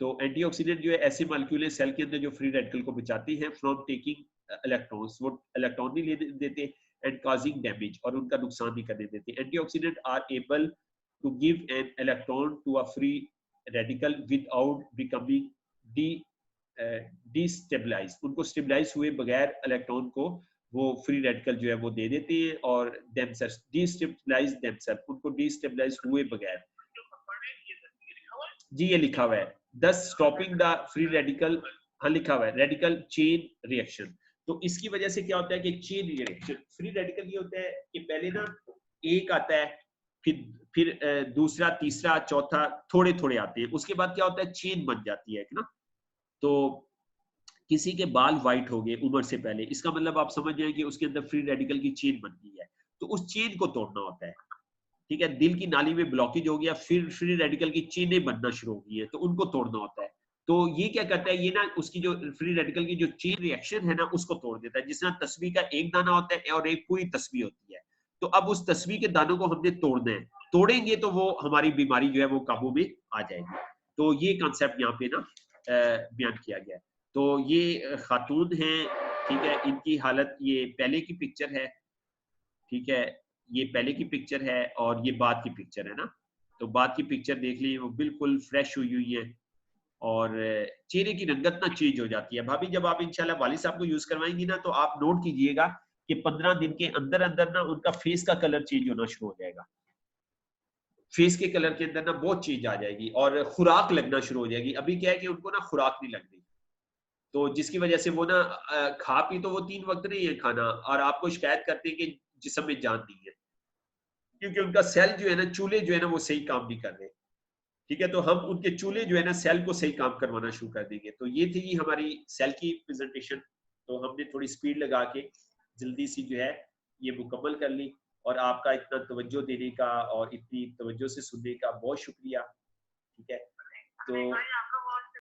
तो एंटीऑक्सीडेंट जो है ऐसे मॉलिक्यूल है सेल के अंदर जो फ्री रेडिकल को बचाती हैं फ्रॉम टेकिंग इलेक्ट्रॉन्स, वो इलेक्ट्रॉन नहीं ले देते, एंड कॉजिंग डैमेज, और उनका नुकसान नहीं करने देते। Antioxidant are able to give an electron to a free radical without becoming destabilise, उनको स्टेबलाइज हुए बगैर इलेक्ट्रॉन को वो फ्री रेडिकल जो है वो दे देते हैं, और देमसेल्फ डिस्टेबलाइज देमसेल्फ, उनको डिस्टेबलाइज हुए बगैर। जी ये लिखा हुआ है, दस स्टॉपिंग द फ्री रेडिकल, हाँ लिखा हुआ है रेडिकल चेन रिएक्शन। तो इसकी वजह से क्या होता है कि चेन रिएक्शन, फ्री रेडिकल ये होता है कि पहले ना एक आता है, फिर दूसरा, तीसरा, चौथा, थोड़े थोड़े आते हैं, उसके बाद क्या होता है चेन बन जाती है ना। तो किसी के बाल व्हाइट हो गए उम्र से पहले, इसका मतलब आप समझ जाए कि उसके अंदर फ्री रेडिकल की चेन बन गई है, तो उस चेन को तोड़ना होता है, ठीक है। दिल की नाली में ब्लॉकेज हो गया, फिर फ्री रेडिकल की चेनें बनना शुरू हो गई है, तो उनको तोड़ना होता है। तो ये क्या करता है, ये ना उसकी जो फ्री रेडिकल की जो चेन रिएक्शन है ना उसको तोड़ देता है, जिस तरह तस्वीर का एक दाना होता है और एक पूरी तस्वीर होती है। तो अब उस तस्वीर के दानों को हमने तोड़ना है, तोड़ेंगे तो वो हमारी बीमारी जो है वो काबू में आ जाएगी। तो ये कॉन्सेप्ट यहाँ पे ना बयान किया गया है। तो ये खातून है, ठीक है, इनकी हालत, ये पहले की पिक्चर है, ठीक है, ये पहले की पिक्चर है और ये बाद की पिक्चर है ना। तो बाद की पिक्चर देख ली, वो बिल्कुल फ्रेश हुई हुई है, और चेहरे की रंगत ना चेंज हो जाती है। भाभी जब आप इंशाल्लाह वालिद साहब को यूज करवाएंगी ना, तो आप नोट कीजिएगा कि 15 दिन के अंदर अंदर ना उनका फेस का कलर चेंज होना शुरू हो जाएगा, फेस के कलर के अंदर ना बहुत चेंज आ जाएगी, और खुराक लगना शुरू हो जाएगी। अभी क्या है कि उनको ना खुराक नहीं लग रही, तो जिसकी वजह से वो ना खा पी तो वो 3 वक्त नहीं है खाना, और आपको शिकायत करते हैं कि जिस्म में जान नहीं है, क्योंकि उनका सेल जो है ना, चूल्हे जो है ना वो सही काम नहीं कर रहे, ठीक है। तो हम उनके चूल्हे जो है ना सेल को सही काम करवाना शुरू कर देंगे। तो ये थी हमारी सेल की प्रेजेंटेशन, तो हमने थोड़ी स्पीड लगा के जल्दी सी जो है ये मुकम्मल कर ली, और आपका इतना तवज्जो देने का और इतनी तवज्जो से सुनने का बहुत शुक्रिया, ठीक है। तो